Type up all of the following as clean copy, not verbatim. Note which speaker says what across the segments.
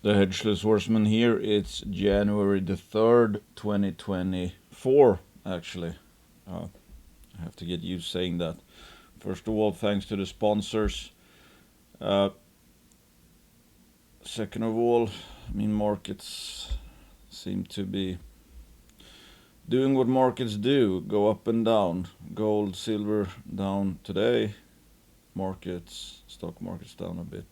Speaker 1: The Hedgeless Horseman here. It's January the 3rd, 2024, actually. I have to get used to saying that. First of all, thanks to the sponsors. Uh, Second of all, markets seem to be doing what markets do, go up and down. Gold, silver down today. Stock markets down a bit.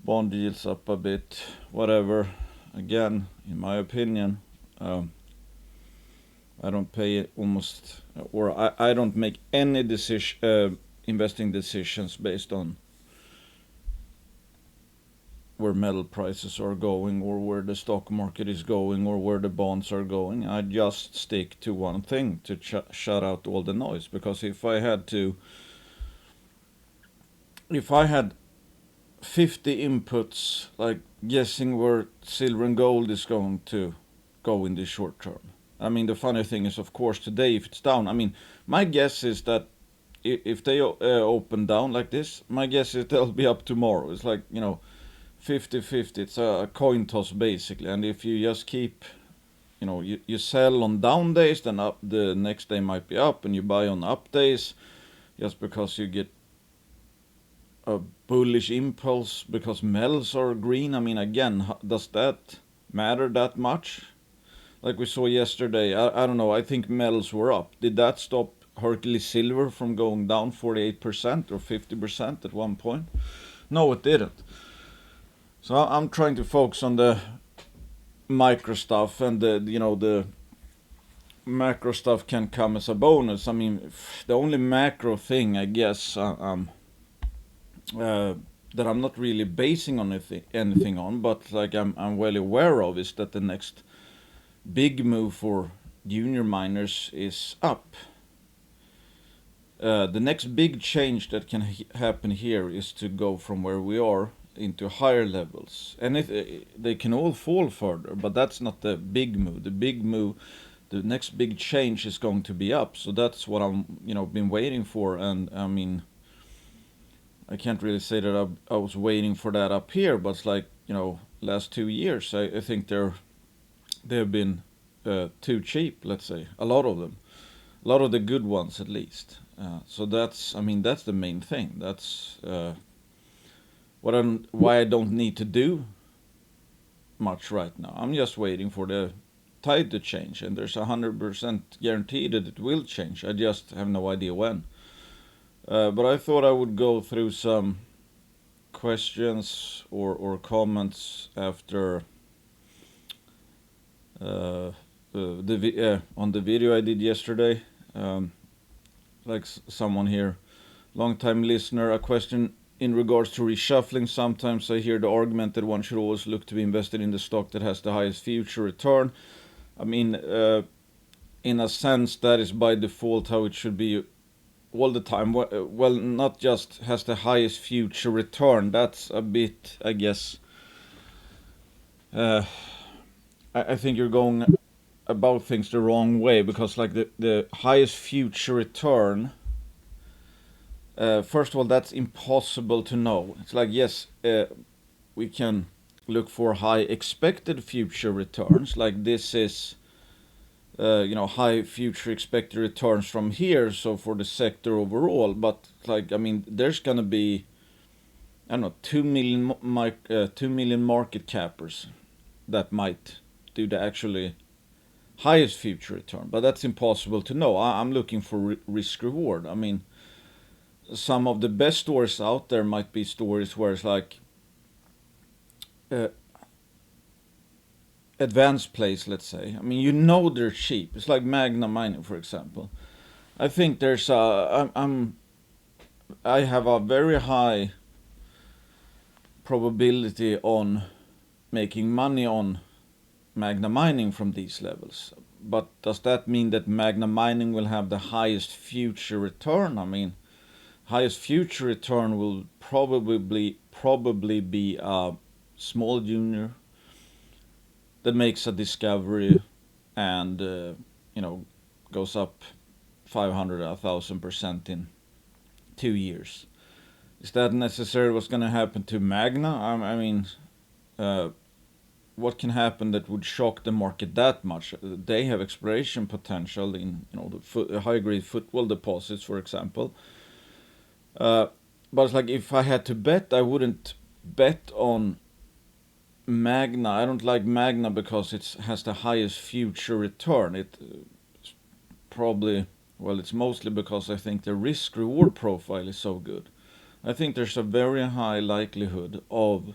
Speaker 1: Bond yields up a bit, whatever. Again, in my opinion, I don't pay almost, or I don't make any investing decisions based on where metal prices are going or where the stock market is going or where the bonds are going. I just stick to one thing to shut out all the noise, because if I had 50 inputs, like guessing where silver and gold is going to go in the short term. The funny thing is, of course, today, if it's down, my guess is that if they open down like this, my guess is they'll be up tomorrow. It's like, 50-50. It's a coin toss, basically. And if you just keep, you sell on down days, then up the next day might be up, and you buy on up days just because you get a bullish impulse because metals are green. Again, does that matter that much? Like we saw yesterday, I don't know, I think metals were up. Did that stop Hercules Silver from going down 48% or 50% at one point? No, it didn't. So I'm trying to focus on the micro stuff, and the macro stuff can come as a bonus. The only macro thing, I guess, that I'm not really basing on anything on, but like I'm well aware of, is that the next big move for junior miners is up. The next big change that can happen here is to go from where we are into higher levels, and they can all fall further, but that's not the big move. The next big change is going to be up. So that's what I'm been waiting for, and I can't really say that I was waiting for that up here, but it's like, last 2 years, I think they've been too cheap, let's say. A lot of them. A lot of the good ones, at least. So that's the main thing. That's why I don't need to do much right now. I'm just waiting for the tide to change, and there's 100% guarantee that it will change. I just have no idea when. But I thought I would go through some questions or comments after on the video I did yesterday. Like someone here, long-time listener, a question in regards to reshuffling. Sometimes I hear the argument that one should always look to be invested in the stock that has the highest future return. In a sense, that is by default how it should be all the time. Well, not just has the highest future return. That's a bit, I guess. I think you're going about things the wrong way, because like the highest future return. First of all, that's impossible to know. It's like, yes, we can look for high expected future returns. Like this is. High future expected returns from here, so for the sector overall, but there's gonna be, I don't know, 2 million market cappers that might do the actually highest future return, but that's impossible to know. I'm looking for risk reward. Some of the best stories out there might be stories where it's like advanced plays, let's say. They're cheap. It's like Magna Mining, for example. I think there's I have a very high probability on making money on Magna Mining from these levels. But does that mean that Magna Mining will have the highest future return? Highest future return will probably be a small junior that makes a discovery and goes up 500, 1,000% in 2 years. Is that necessarily what's going to happen to Magna? Uh, what can happen that would shock the market that much? They have exploration potential in the high-grade footwall deposits, for example. Uh, but it's like if I had to bet, I wouldn't bet on Magna. I don't like Magna because it has the highest future return. It's probably, well, it's mostly because I think the risk reward profile is so good. I think there's a very high likelihood of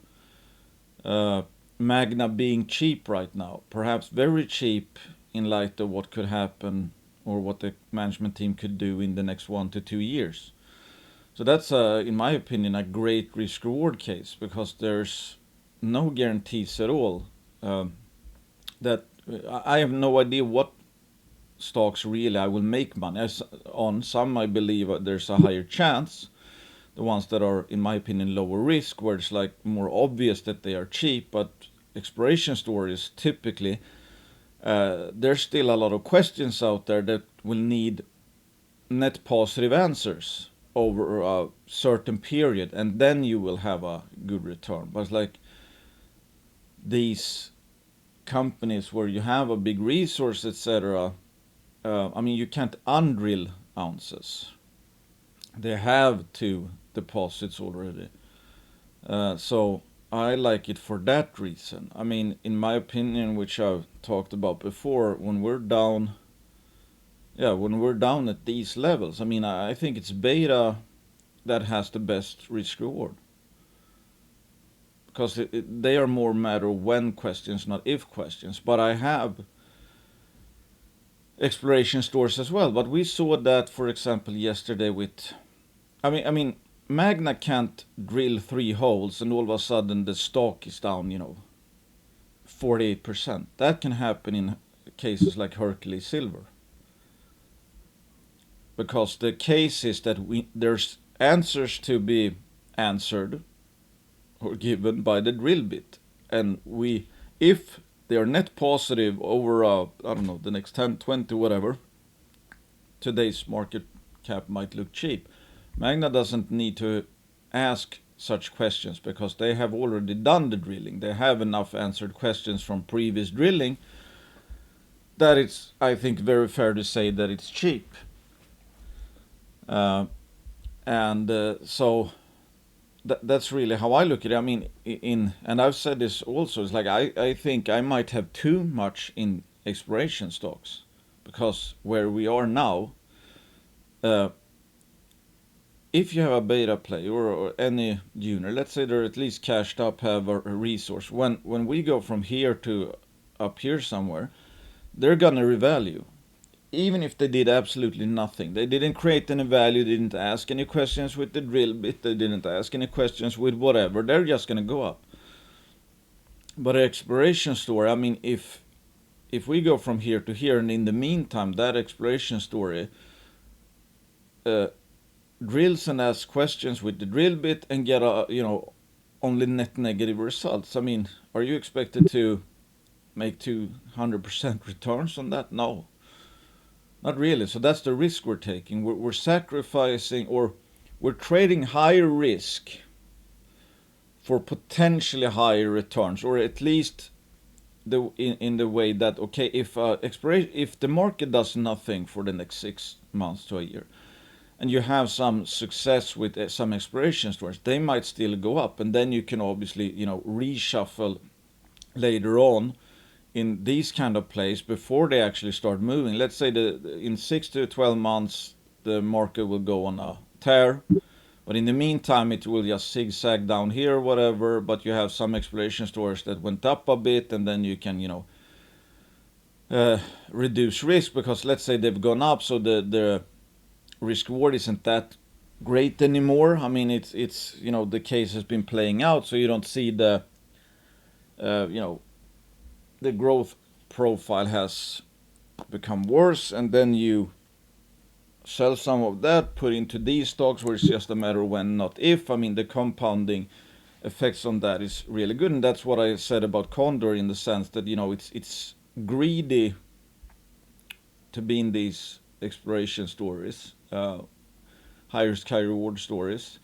Speaker 1: uh, Magna being cheap right now, perhaps very cheap in light of what could happen or what the management team could do in the next 1 to 2 years. So that's, in my opinion, a great risk reward case because there's no guarantees at all. That I have no idea what stocks really I will make money on. Some I believe there's a higher chance. The ones that are, in my opinion, lower risk, where it's like more obvious that they are cheap, but exploration stories typically, there's still a lot of questions out there that will need net positive answers over a certain period, and then you will have a good return. But like these companies where you have a big resource, etc., I mean, you can't undrill ounces. They have two deposits already. So I like it for that reason. I mean, in my opinion, which I've talked about before, when we're down, yeah, when we're down at these levels, I mean, I think it's beta that has the best risk reward because they are more matter of when questions, not if questions. But I have exploration stores as well. But we saw that, for example, yesterday with, I mean, Magna can't drill 3 holes and all of a sudden the stock is down, 48%. That can happen in cases like Hercules Silver. Because the case is that there's answers to be answered or given by the drill bit. And if they are net positive over, I don't know, the next 10, 20, whatever, today's market cap might look cheap. Magna doesn't need to ask such questions because they have already done the drilling. They have enough answered questions from previous drilling that it's, I think, very fair to say that it's cheap. So that's really how I look at it. I mean, and I've said this also. It's like I think I might have too much in exploration stocks because where we are now, if you have a beta play or any junior, let's say they're at least cashed up, have a resource. When we go from here to up here somewhere, they're gonna revalue. Even if they did absolutely nothing, they didn't create any value, didn't ask any questions with the drill bit, they didn't ask any questions with whatever, they're just gonna go up. But an exploration story, I mean, if we go from here to here, and in the meantime, that exploration story drills and asks questions with the drill bit and get only net negative results. I mean, are you expected to make 200% returns on that? No. Not really. So that's the risk we're taking. We're sacrificing, or we're trading higher risk for potentially higher returns, or at least in the way that, okay, if the market does nothing for the next 6 months to a year, and you have some success with some exploration stores, they might still go up, and then you can obviously reshuffle later on in these kind of plays before they actually start moving. Let's say in 6 to 12 months the market will go on a tear, but in the meantime it will just zigzag down here or whatever, but you have some exploration stores that went up a bit, and then you can reduce risk because let's say they've gone up, so the risk reward isn't that great anymore. I mean, it's the case has been playing out, so you don't see the the growth profile has become worse, and then you sell some of that, put into these stocks where it's just a matter of when, not if. I mean, the compounding effects on that is really good, and that's what I said about Condor, in the sense that it's greedy to be in these exploration stories, high risk, high reward stories.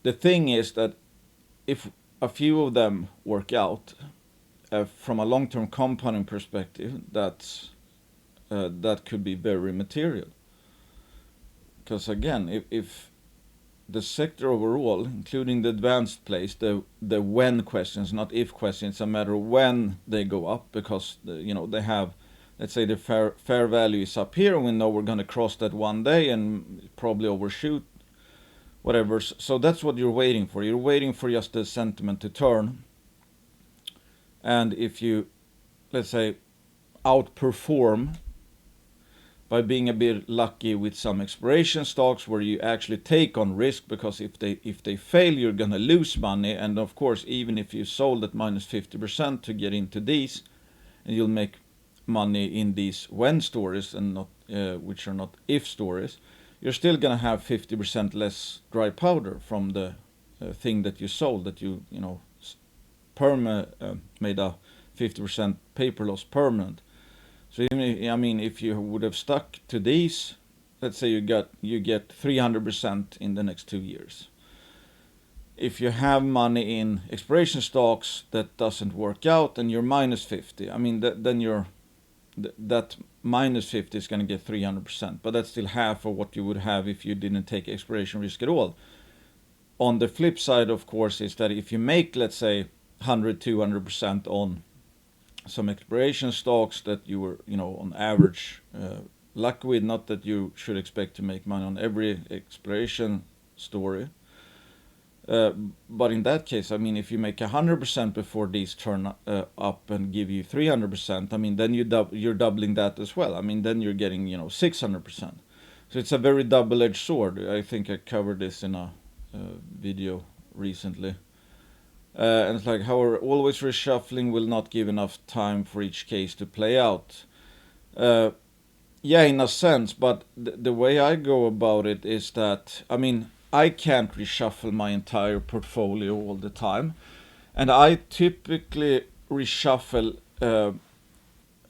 Speaker 1: The thing is that if a few of them work out, from a long-term compounding perspective, that could be very material. Because again, if the sector overall, including the advanced plays, the when questions, not if questions, it's a matter of when they go up, because they have, let's say the fair value is up here, and we know we're going to cross that one day and probably overshoot, whatever. So that's what you're waiting for. You're waiting for just the sentiment to turn. And if you, let's say, outperform by being a bit lucky with some exploration stocks where you actually take on risk, because if they fail, you're gonna lose money. And of course, even if you sold at minus 50% to get into these, and you'll make money in these when stories and not which are not if stories, you're still gonna have 50% less dry powder from the thing that you sold, that you made a 50% paper loss permanent. So if you would have stuck to these, let's say you get 300% in the next 2 years. If you have money in exploration stocks that doesn't work out, and you're minus 50, then that minus 50 is going to get 300%, but that's still half of what you would have if you didn't take exploration risk at all. On the flip side, of course, is that if you make, let's say, 100-200% on some exploration stocks that you were, on average, lucky with, not that you should expect to make money on every exploration story. But in that case, if you make 100% before these turn up and give you 300%, then you're doubling that as well. Then you're getting, 600%. So it's a very double-edged sword. I think I covered this in a video recently. And it's like, however, always reshuffling will not give enough time for each case to play out. Yeah, in a sense, but the way I go about it is that, I can't reshuffle my entire portfolio all the time. And I typically reshuffle,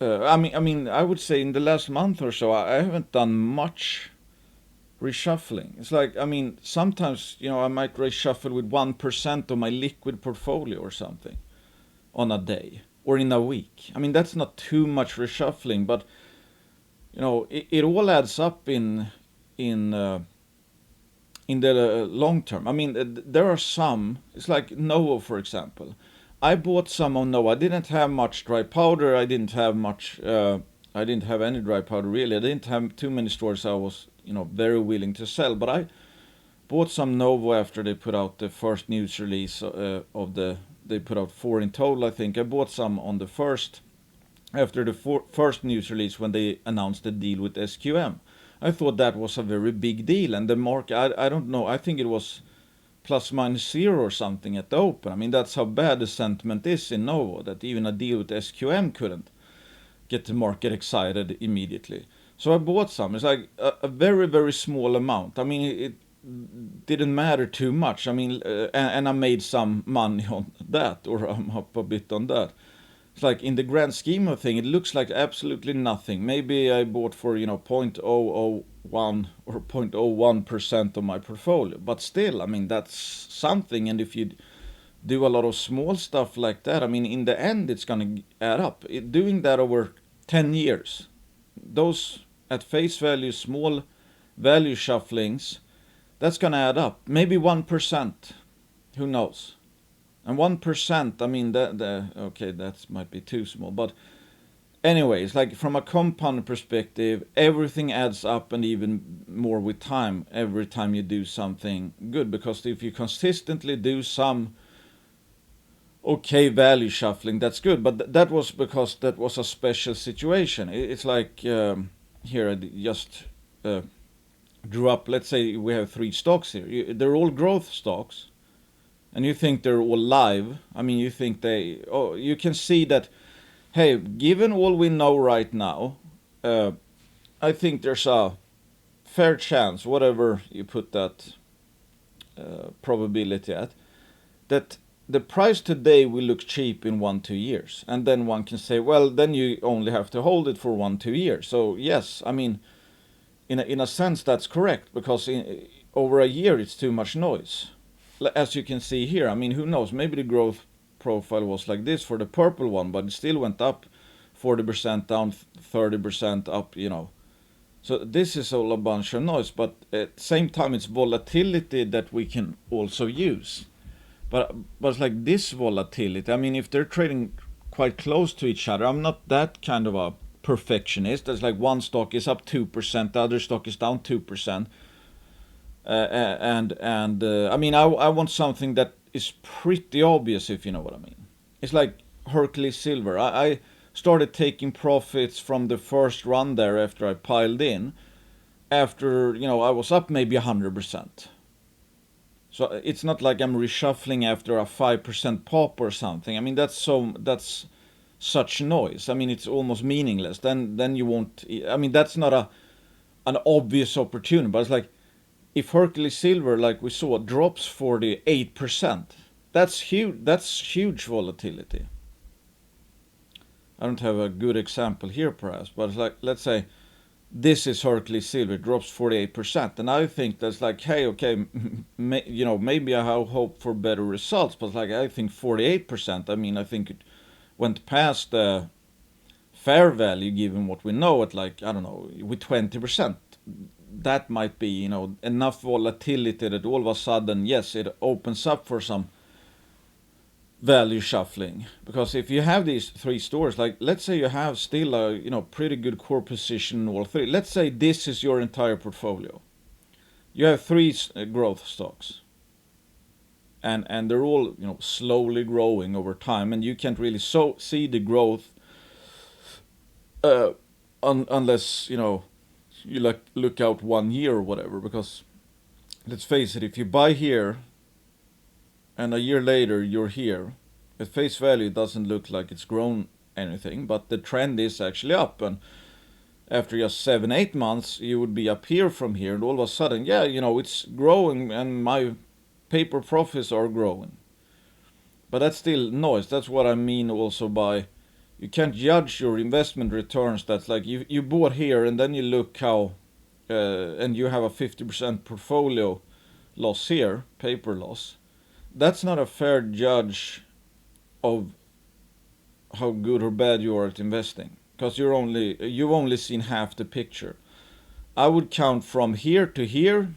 Speaker 1: I would say in the last month or so, I haven't done much reshuffling. It's like, sometimes, I might reshuffle with 1% of my liquid portfolio or something on a day or in a week. That's not too much reshuffling, but, it all adds up in the long term. There are some, it's like Novo, for example. I bought some on Novo. I didn't have much dry powder. I didn't have any dry powder, really. I didn't have too many stores I was very willing to sell, but I bought some Novo after they put out the first news release they put out 4 in total, I think. I bought some on the first, after the first news release, when they announced the deal with SQM. I thought that was a very big deal, and the market, I don't know, I think it was plus minus 0 or something at the open. That's how bad the sentiment is in Novo, that even a deal with SQM couldn't get the market excited immediately. So I bought some. It's like a very, very small amount. It didn't matter too much. And I made some money on that, or I'm up a bit on that. It's like, in the grand scheme of things, it looks like absolutely nothing. Maybe I bought for, 0.001 or 0.01% of my portfolio. But still, that's something. And if you do a lot of small stuff like that, in the end, it's going to add up. Doing that over 10 years, those at face value, small value shufflings, that's going to add up. Maybe 1%. Who knows? And 1%, okay, that might be too small. But anyways, like from a compound perspective, everything adds up, and even more with time, every time you do something good. Because if you consistently do some okay value shuffling, that's good. But that was because that was a special situation. It's like, here I just drew up, let's say we have 3 stocks here. They're all growth stocks, and you think they're all live. You think you can see that, hey, given all we know right now, I think there's a fair chance, whatever you put that probability at, that the price today will look cheap in 1-2 years. And then one can say, well, then you only have to hold it for 1-2 years. So yes, in a sense that's correct, because over a year it's too much noise. as you can see here, I mean, who knows? Maybe the growth profile was like this for the purple one, but it still went up 40%, down 30%, up, So this is all a bunch of noise, but at the same time, it's volatility that we can also use. But it's like this volatility. I mean, if they're trading quite close to each other, I'm not that kind of a perfectionist. It's like one stock is up 2%, the other stock is down 2%. I mean, I want something that is pretty obvious, if you know what I mean. It's like Hercules Silver. I started taking profits from the first run there after I piled in. After, I was up maybe 100%. So it's not like I'm reshuffling after a 5% pop or something. I mean, that's such noise. I mean, it's almost meaningless. Then you won't. I mean, that's not an obvious opportunity. But it's like if Hercules Silver, like we saw, drops 48%, that's huge. That's huge volatility. I don't have a good example here, perhaps, but it's like, let's say this is Hercules Silver, it drops 48%, and I think that's like, hey, okay, maybe I have hope for better results, but like I think 48%. I mean, I think it went past the fair value given what we know at, like, I don't know, with 20%. That might be, enough volatility that all of a sudden, yes, it opens up for some value shuffling. Because if you have these three stores, like let's say you have still a pretty good core position in all three. Let's say this is your entire portfolio. You have three growth stocks, and they're all slowly growing over time, and you can't really see the growth unless you look out 1 year or whatever. Because let's face it, if you buy here and a year later you're here, at face value it doesn't look like it's grown anything, but the trend is actually up, and after just 7-8 months you would be up here from here, and all of a sudden, yeah, it's growing and my paper profits are growing. But that's still noise. That's what I mean also by, you can't judge your investment returns. That's like you bought here and then you look how and you have a 50% portfolio loss here, paper loss. That's not a fair judge of how good or bad you are at investing, because you've only seen half the picture. I would count from here to here,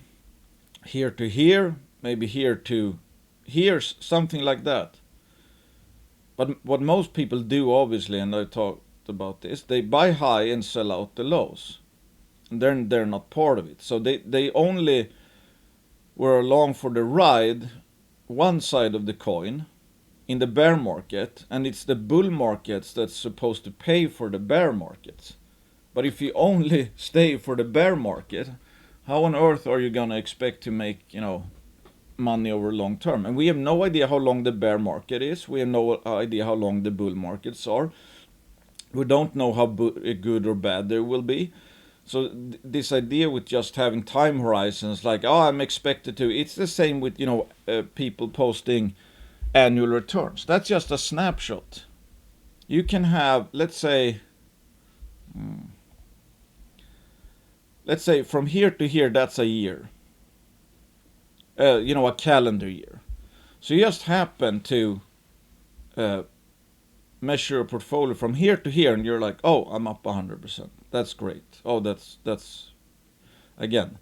Speaker 1: here to here, maybe here to here, something like that. But what most people do, obviously, and I talked about this, they buy high and sell out the lows, and then they're not part of it. So they only were along for the ride, one side of the coin, in the bear market, and it's the bull markets that's supposed to pay for the bear markets. But if you only stay for the bear market, how on earth are you gonna expect to make money over long term? And we have no idea how long the bear market is. We have no idea how long the bull markets are. We don't know how good or bad they will be. So this idea with just having time horizons, like, oh, I'm expected to, it's the same with people posting annual returns. That's just a snapshot. You can have, let's say from here to here, that's a year. A calendar year. So you just happen to measure a portfolio from here to here, and you're like, oh, I'm up 100%. That's great. Oh, that's again,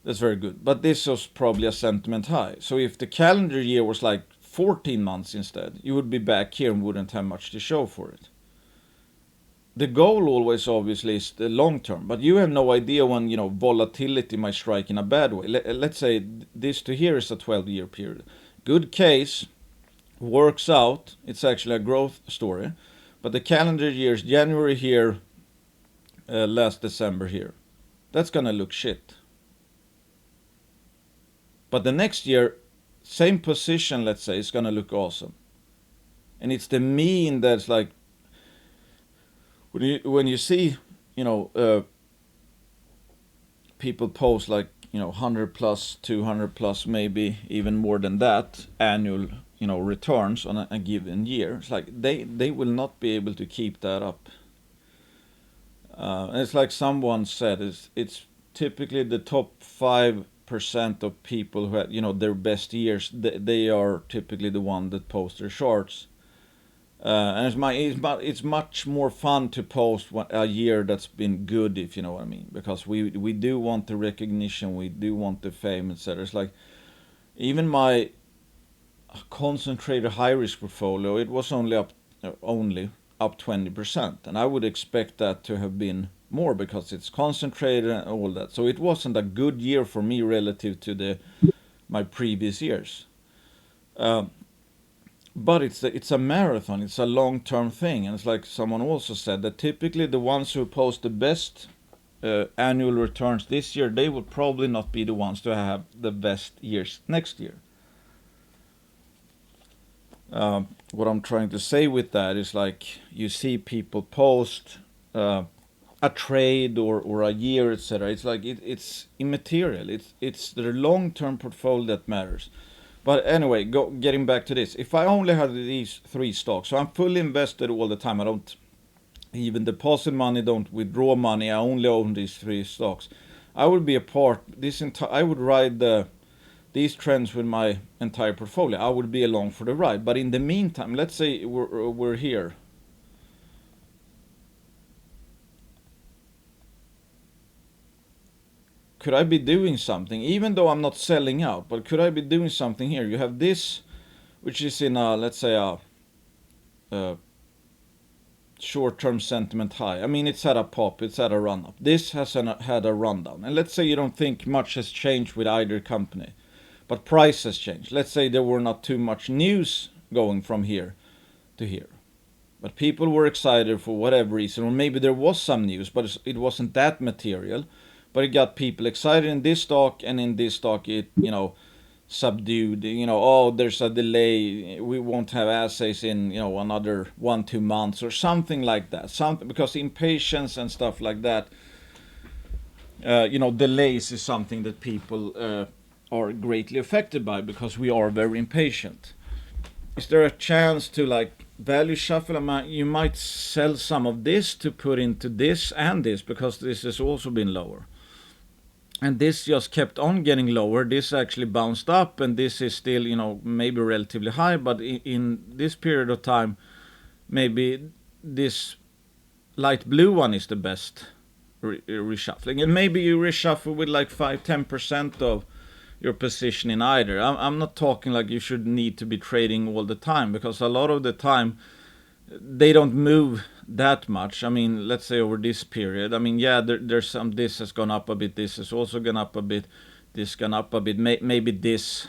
Speaker 1: that's very good. But this was probably a sentiment high. So if the calendar year was like 14 months instead, you would be back here and wouldn't have much to show for it. The goal always obviously is the long term, but you have no idea when volatility might strike in a bad way. Let's say this to here is a 12-year period. Good case, works out, it's actually a growth story, but the calendar year is January here, last December here. That's gonna look shit. But the next year, same position, let's say, is gonna look awesome. And it's the mean that's like, when you see people post like 100 plus, 200 plus, maybe even more than that annual returns on a given year, it's like they will not be able to keep that up. And it's like someone said, it's typically the top 5% percent of people who had, their best years, they are typically the one that post their charts. And it's much more fun to post a year that's been good, if you know what I mean, because we do want the recognition, we do want the fame, etc. It's like even my concentrated high risk portfolio, it was only up 20%, and I would expect that to have been more because it's concentrated and all that. So it wasn't a good year for me relative to my previous years. But it's a marathon. It's a long-term thing, and it's like someone also said that typically the ones who post the best annual returns this year, they will probably not be the ones to have the best years next year. What I'm trying to say with that is, like, you see people post a trade or a year, etc. It's like it's immaterial. It's the long-term portfolio that matters. But anyway, getting back to this. If I only had these three stocks, so I'm fully invested all the time. I don't even deposit money, don't withdraw money. I only own these three stocks. I would be I would ride these trends with my entire portfolio. I would be along for the ride. But in the meantime, let's say we're here. Could I be doing something, even though I'm not selling out? But could I be doing something here? You have this, which is in let's say a short-term sentiment high. I mean, it's at a pop, it's at a run-up. This has had a rundown. And let's say you don't think much has changed with either company, but price has changed. Let's say there were not too much news going from here to here, but people were excited for whatever reason, or maybe there was some news, but it wasn't that material. But it got people excited in this stock, and in this stock it, subdued. Oh, there's a delay. We won't have assays in, another 1-2 months or something like that. Something, because impatience and stuff like that. Delays is something that people are greatly affected by because we are very impatient. Is there a chance to, like, value shuffle? You might sell some of this to put into this and this, because this has also been lower. And this just kept on getting lower. This actually bounced up, and this is still, maybe relatively high, but in this period of time, maybe this light blue one is the best reshuffling. And maybe you reshuffle with like 5-10% of your position in either. I'm not talking like you should need to be trading all the time, because a lot of the time they don't move that much. I mean, let's say over this period. I mean, yeah, there's some. This has gone up a bit. This has also gone up a bit. This gone up a bit. Maybe this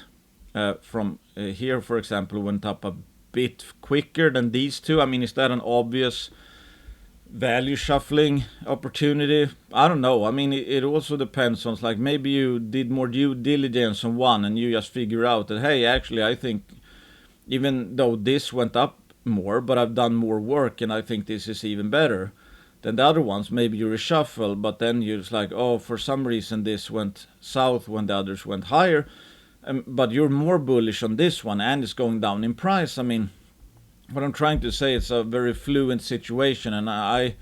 Speaker 1: from here, for example, went up a bit quicker than these two. I mean, is that an obvious value shuffling opportunity? I don't know. I mean, it also depends on, like, maybe you did more due diligence on one and you just figure out that, hey, actually, I think even though this went up more, but I've done more work and I think this is even better than the other ones. Maybe you reshuffle, but then you're just like, oh, for some reason this went south when the others went higher, but you're more bullish on this one and it's going down in price. I mean, what I'm trying to say, it's a very fluid situation, and I'm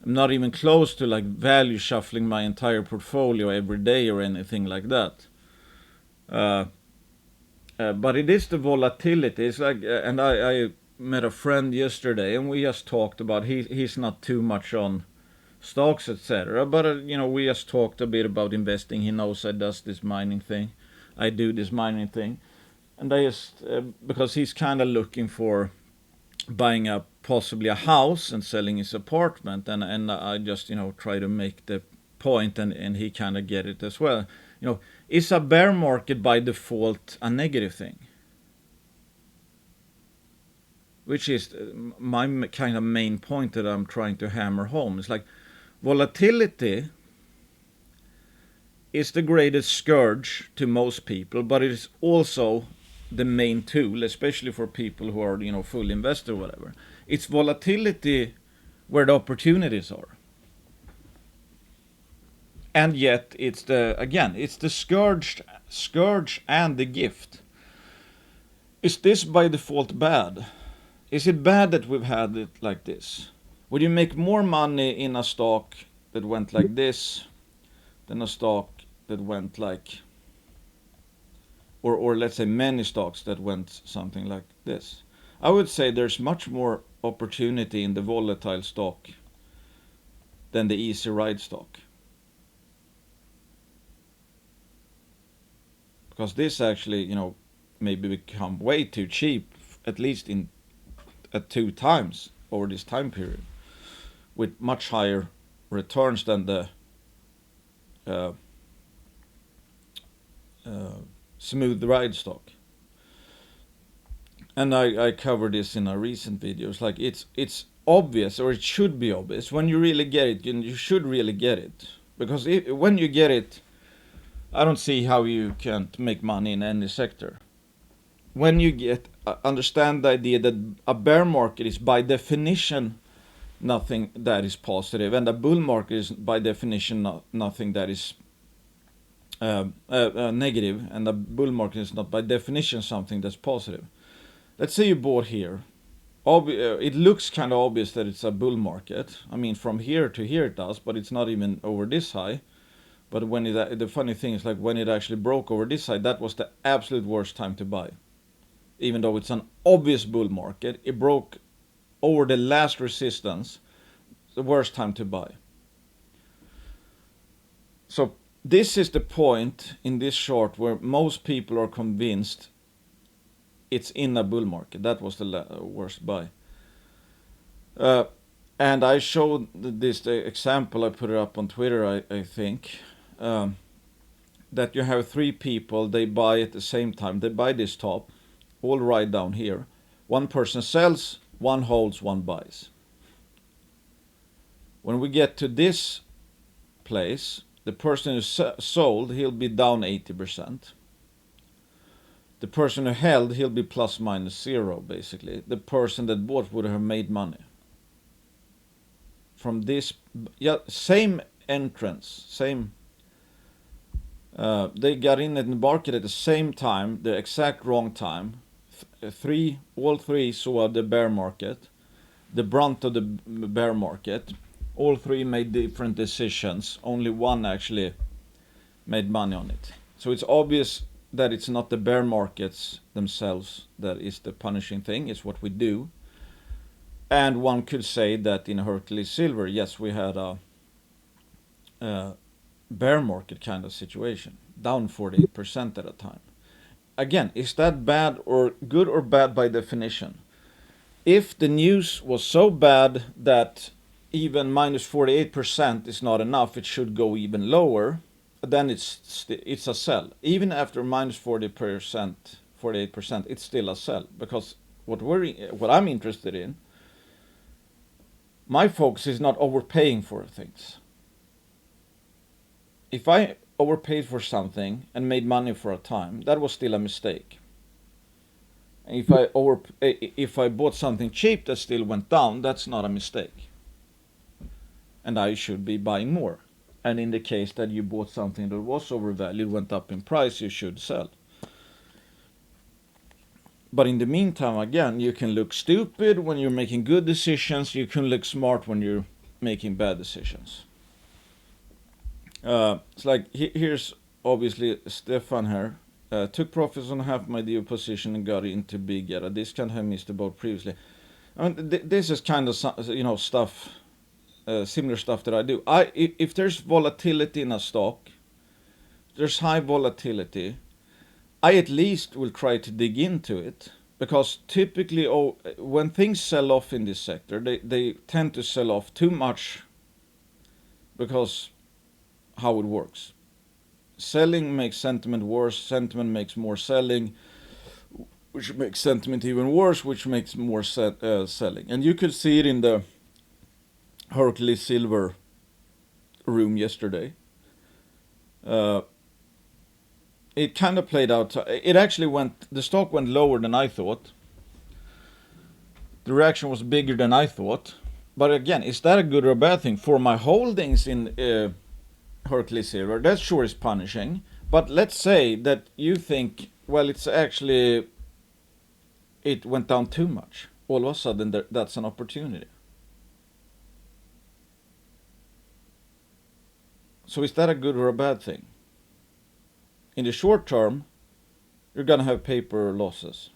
Speaker 1: not even close to, like, value shuffling my entire portfolio every day or anything like that. But it is the volatility. It's like, and I met a friend yesterday, and we just talked about, he's not too much on stocks, etc. But we just talked a bit about investing. He knows I do this mining thing, and I just because he's kind of looking for buying possibly a house and selling his apartment, and I just try to make the point, and he kind of get it as well. Is a bear market by default a negative thing? Which is my kind of main point that I'm trying to hammer home. It's like, volatility is the greatest scourge to most people, but it is also the main tool, especially for people who are, full investor or whatever. It's volatility where the opportunities are. And yet it's the scourge and the gift. Is this by default bad? Is it bad that we've had it like this? Would you make more money in a stock that went like this than a stock that went like or let's say many stocks that went something like this. I would say there's much more opportunity in the volatile stock than the easy ride stock. Because this actually, maybe become way too cheap, at least at 2 times over this time period, with much higher returns than the uh, smooth ride stock. And I covered this in our recent videos. Like it's obvious, or it should be obvious, when you really get it. You should really get it, because when you get it, I don't see how you can't make money in any sector. When you understand the idea that a bear market is by definition nothing that is positive, and a bull market is by definition nothing that is negative, and a bull market is not by definition something that's positive. Let's say you bought here. It looks kind of obvious that it's a bull market. I mean, from here to here it does, but it's not even over this high. But the funny thing is, like, when it actually broke over this high, that was the absolute worst time to buy. Even though it's an obvious bull market, it broke over the last resistance, the worst time to buy. So this is the point in this chart where most people are convinced it's in a bull market. That was the worst buy. And I showed this example, I put it up on Twitter, I think, that you have 3 people, they buy at the same time. They buy this top, all right down here. One person sells, one holds, one buys. When we get to this place, the person who sold, he'll be down 80%. The person who held, he'll be plus minus 0, basically. The person that bought would have made money. From this, same entrance, same. They got in the market at the same time, the exact wrong time. All three saw the bear market, the brunt of the bear market. All 3 made different decisions. Only one actually made money on it. So it's obvious that it's not the bear markets themselves that is the punishing thing. It's what we do. And one could say that in Hercules Silver, yes, we had a bear market kind of situation, down 48% at a time. Again, is that bad or good or bad by definition? If the news was so bad that even minus 48% is not enough, it should go even lower, then it's a sell. Even after minus 40%, 48%, it's still a sell. Because what I'm interested in, my focus is not overpaying for things. If I overpaid for something and made money for a time, that was still a mistake. If I bought something cheap that still went down, that's not a mistake. And I should be buying more. And in the case that you bought something that was overvalued, went up in price, you should sell. But in the meantime, again, you can look stupid when you're making good decisions. You can look smart when you're making bad decisions. It's like, here's obviously Stefan here. Took profits on half my deal position and got into big at a discount. Have missed the boat previously. I mean, this is kind of stuff, similar stuff that I do. If there's volatility in a stock, there's high volatility, I at least will try to dig into it, because typically, when things sell off in this sector, they tend to sell off too much, because how it works. Selling makes sentiment worse, sentiment makes more selling, which makes sentiment even worse, which makes more selling. And you could see it in the Hercules Silver room yesterday. It kind of played out. The stock went lower than I thought. The reaction was bigger than I thought. But again, is that a good or a bad thing? For my holdings in Hercules Silver, that sure is punishing. But let's say that you think, well, it went down too much. All of a sudden, that's an opportunity. So is that a good or a bad thing? In the short term, you're gonna have paper losses.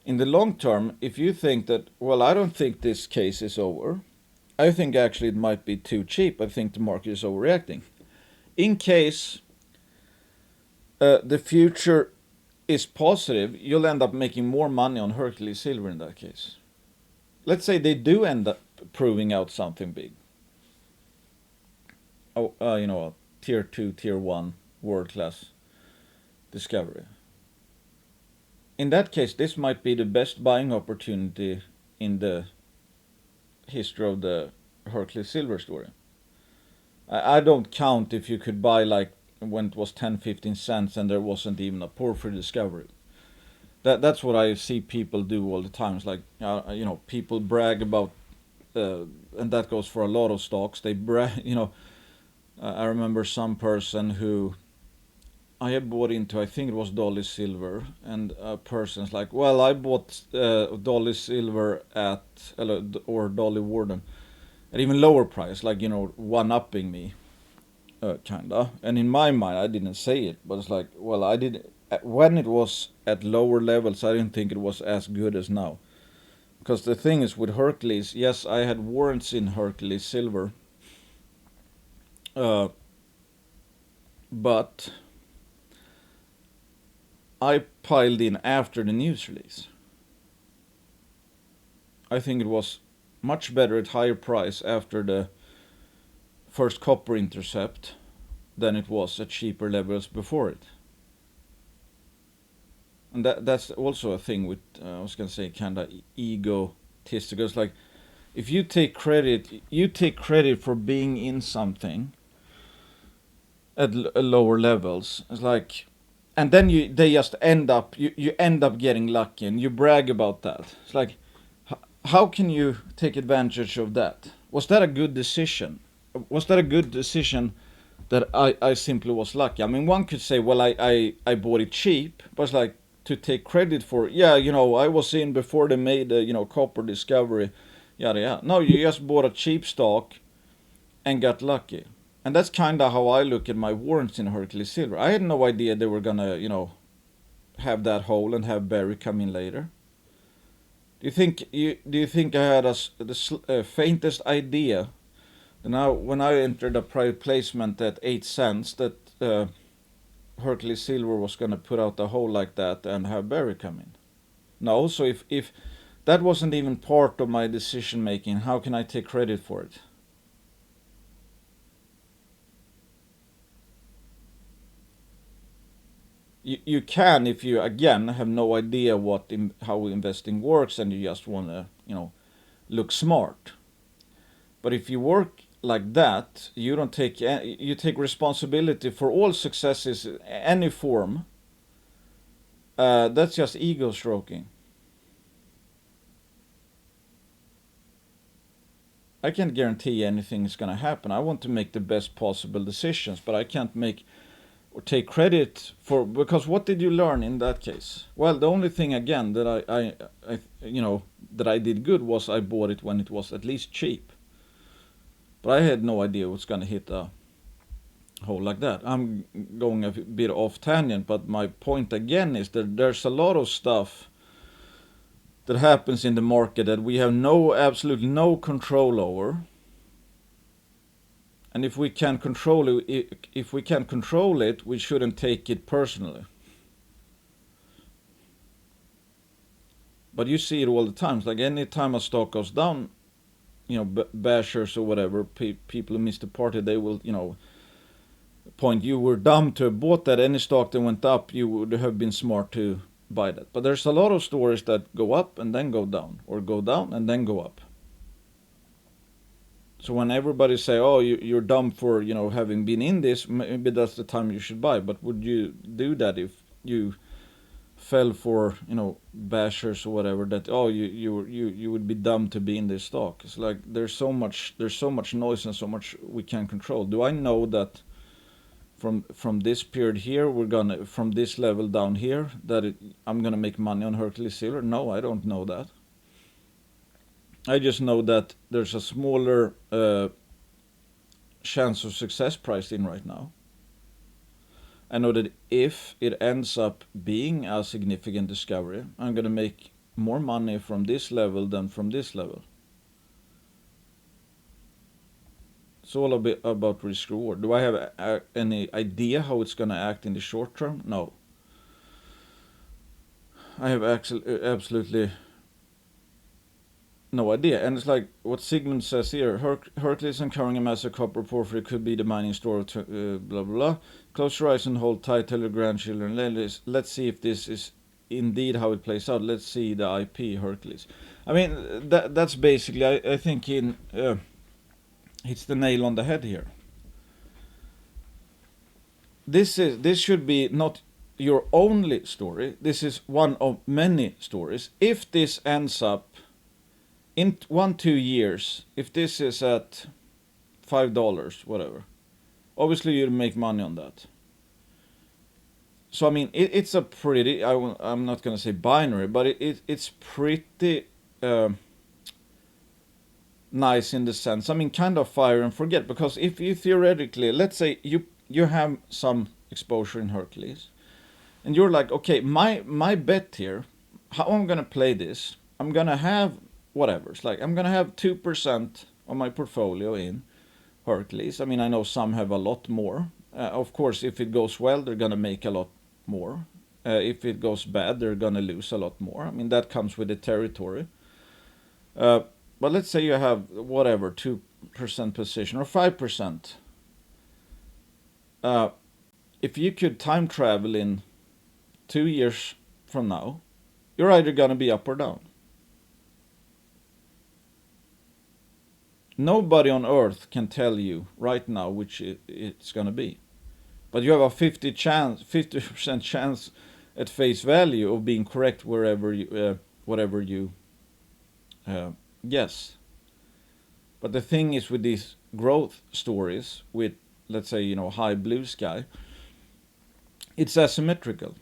Speaker 1: In the long term, if you think that, well, I don't think this case is over, I think actually it might be too cheap, I think the market is overreacting. In case the future is positive, you'll end up making more money on Hercules Silver in that case. Let's say they do end up proving out something big. A tier 2, tier 1 world-class discovery. In that case, this might be the best buying opportunity in the history of the Hercules Silver story. I don't count if you could buy like when it was 10-15 cents and there wasn't even a porphyry discovery. That's what I see people do all the time. It's like people brag about, and that goes for a lot of stocks. They brag, I remember some person who I had bought into, I think it was Dolly Silver, and a person's like, well, I bought Dolly Silver or Dolly Warden at even lower price, like, one-upping me, kinda. And in my mind, I didn't say it, but it's like, well, I did, when it was at lower levels, I didn't think it was as good as now. Because the thing is with Hercules, yes, I had warrants in Hercules Silver, but I piled in after the news release. I think it was much better at higher price after the first copper intercept than it was at cheaper levels before it. And that's also a thing with, I was going to say, kind of egotistical. It's like, if you take credit for being in something at lower levels. It's like, and then they just end up, you end up getting lucky and you brag about that. It's like, how can you take advantage of that? Was that a good decision? Was that a good decision that I simply was lucky? I mean, one could say, well, I bought it cheap, but it's like, to take credit for, I was in before they made the, copper discovery, yada yada. No, you just bought a cheap stock and got lucky. And that's kind of how I look at my warrants in Hercules Silver. I had no idea they were gonna, have that hole and have Barry come in later. Do you think I had the faintest idea that now when I entered a private placement at 8 cents that Hercules Silver was gonna put out a hole like that and have Barry come in? No, so if that wasn't even part of my decision making, how can I take credit for it? You can if you again have no idea how investing works and you just want to look smart. But if you work like that, you take responsibility for all successes in any form. That's just ego stroking. I can't guarantee anything is gonna happen. I want to make the best possible decisions, but I can't make or take credit for, because what did you learn in that case? Well, the only thing again that I that I did good was I bought it when it was at least cheap. But I had no idea it was gonna hit a hole like that. I'm going a bit off tangent, but my point again is that there's a lot of stuff that happens in the market that we have absolutely no control over. And if we can't control it, we shouldn't take it personally. But you see it all the time. It's like any time a stock goes down, bashers or whatever, people who miss the party, they will, point, you were dumb to have bought that. Any stock that went up, you would have been smart to buy that. But there's a lot of stories that go up and then go down, or go down and then go up. So when everybody say, "Oh, you're dumb for having been in this," maybe that's the time you should buy. But would you do that if you fell for bashers or whatever? That you would be dumb to be in this stock. It's like there's so much noise and so much we can't control. Do I know that from this period here from this level down here that I'm gonna make money on Hercules Silver? No, I don't know that. I just know that there's a smaller chance of success priced in right now. I know that if it ends up being a significant discovery, I'm going to make more money from this level than from this level. It's all a bit about risk reward. Do I have any idea how it's going to act in the short term? No. I have absolutely no idea. And it's like what Sigmund says here: Hercules uncovering a massive copper porphyry could be the mining store of blah blah blah. Close your eyes and hold tight, tell your grandchildren. Let's see if this is indeed how it plays out. Let's see the IP Hercules. I mean, that's basically, I think hits the nail on the head here. This should be not your only story. This is one of many stories. If this ends up in 1-2 years, if this is at $5, whatever, obviously you'll make money on that. So I mean, it's a pretty, I'm not going to say binary, but it's pretty nice in the sense, I mean, kind of fire and forget. Because if you theoretically, let's say you have some exposure in Hercules, and you're like, okay, my bet here, how I'm going to play this, I'm going to have whatever. It's like I'm going to have 2% of my portfolio in Hercules. I mean, I know some have a lot more. Of course, if it goes well, they're going to make a lot more. If it goes bad, they're going to lose a lot more. I mean, that comes with the territory. But let's say you have whatever, 2% position or 5%. If you could time travel in 2 years from now, you're either going to be up or down. Nobody on earth can tell you right now which it's going to be. But you have a 50% chance at face value of being correct whatever you guess. But the thing is with these growth stories, with let's say high blue sky, it's asymmetrical.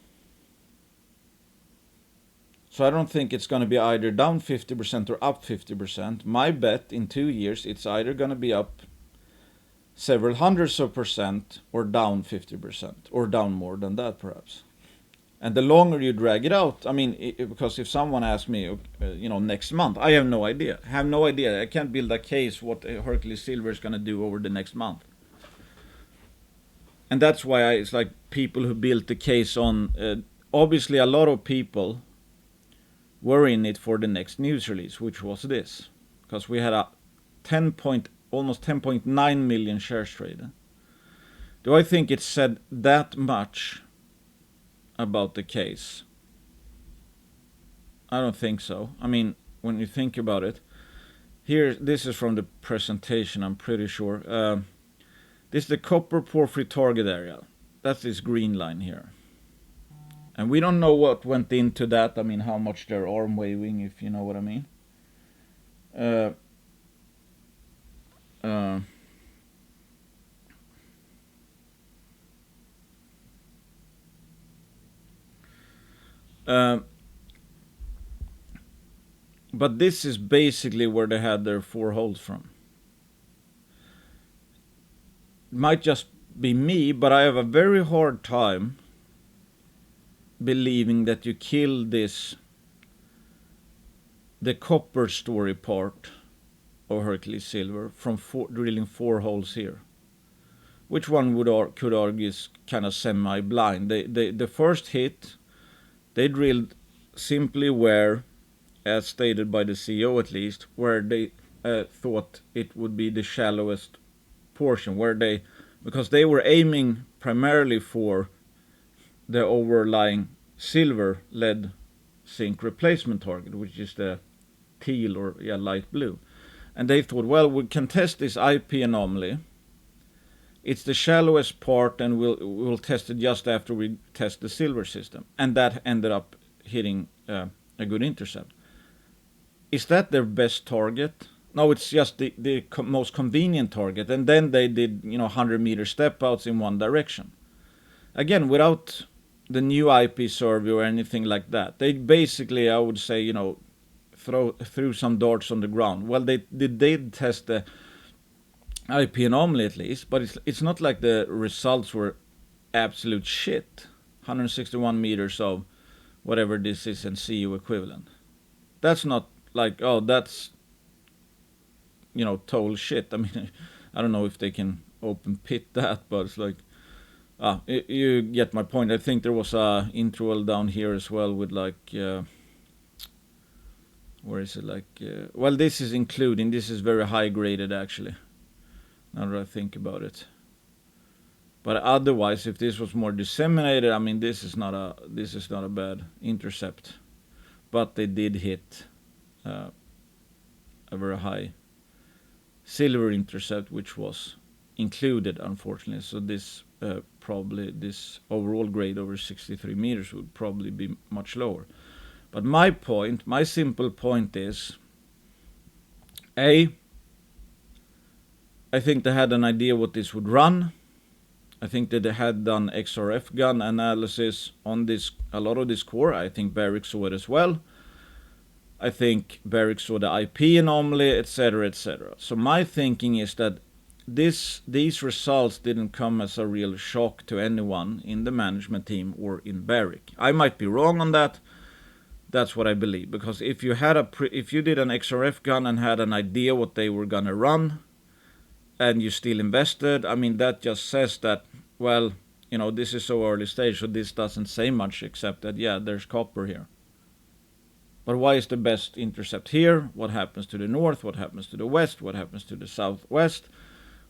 Speaker 1: So I don't think it's going to be either down 50% or up 50%. My bet in 2 years, it's either going to be up several hundreds of percent or down 50% or down more than that perhaps. And the longer you drag it out, I mean, because if someone asks me, next month, I have no idea. I can't build a case what Hercules Silver is going to do over the next month. And that's why it's like people who built the case on, obviously a lot of people were in it for the next news release, which was this, because we had a almost 10.9 million shares traded. Do I think it said that much about the case? I don't think so. I mean, when you think about it, this is from the presentation, I'm pretty sure. This is the copper porphyry target area. That's this green line here. And we don't know what went into that. I mean, how much they're arm waving, if you know what I mean. But this is basically where they had their 4 holes from. It might just be me, but I have a very hard time believing that you kill the copper story part of Hercules Silver from drilling 4 holes here. Which one could argue is kind of semi-blind. The first hit, they drilled simply where, as stated by the CEO at least, where they thought it would be the shallowest portion, because they were aiming primarily for the overlying silver lead zinc replacement target, which is the teal or light blue. And they thought, well, we can test this IP anomaly. It's the shallowest part, and we'll test it just after we test the silver system. And that ended up hitting a good intercept. Is that their best target? No, it's just the most convenient target. And then they did 100-meter step outs in one direction. Again, without the new IP survey or anything like that. They basically, I would say, threw some darts on the ground. Well, they did test the IP anomaly at least, but it's not like the results were absolute shit. 161 meters of whatever this is in CU equivalent. That's not like, oh, that's, total shit. I mean, I don't know if they can open pit that, but it's like, you get my point. I think there was a interval down here as well with like, where is it, like, well, this is including, this is very high graded actually, now that I think about it. But otherwise, if this was more disseminated, I mean, this is not a bad intercept. But they did hit a very high silver intercept, which was included, unfortunately. So this probably, this overall grade over 63 meters would probably be much lower. But my simple point is, I think they had an idea what this would run. I think that they had done XRF gun analysis on this, a lot of this core. I think Barrick saw it as well. I think Barrick saw the IP anomaly, etc., etc. So my thinking is that these results didn't come as a real shock to anyone in the management team or in Barrick. I might be wrong on that. That's what I believe, because if you did an XRF gun and had an idea what they were gonna run, and you still invested, I mean, that just says that, well, this is so early stage, so this doesn't say much except that, yeah, there's copper here. But why is the best intercept here? What happens to the north? What happens to the west? What happens to the southwest?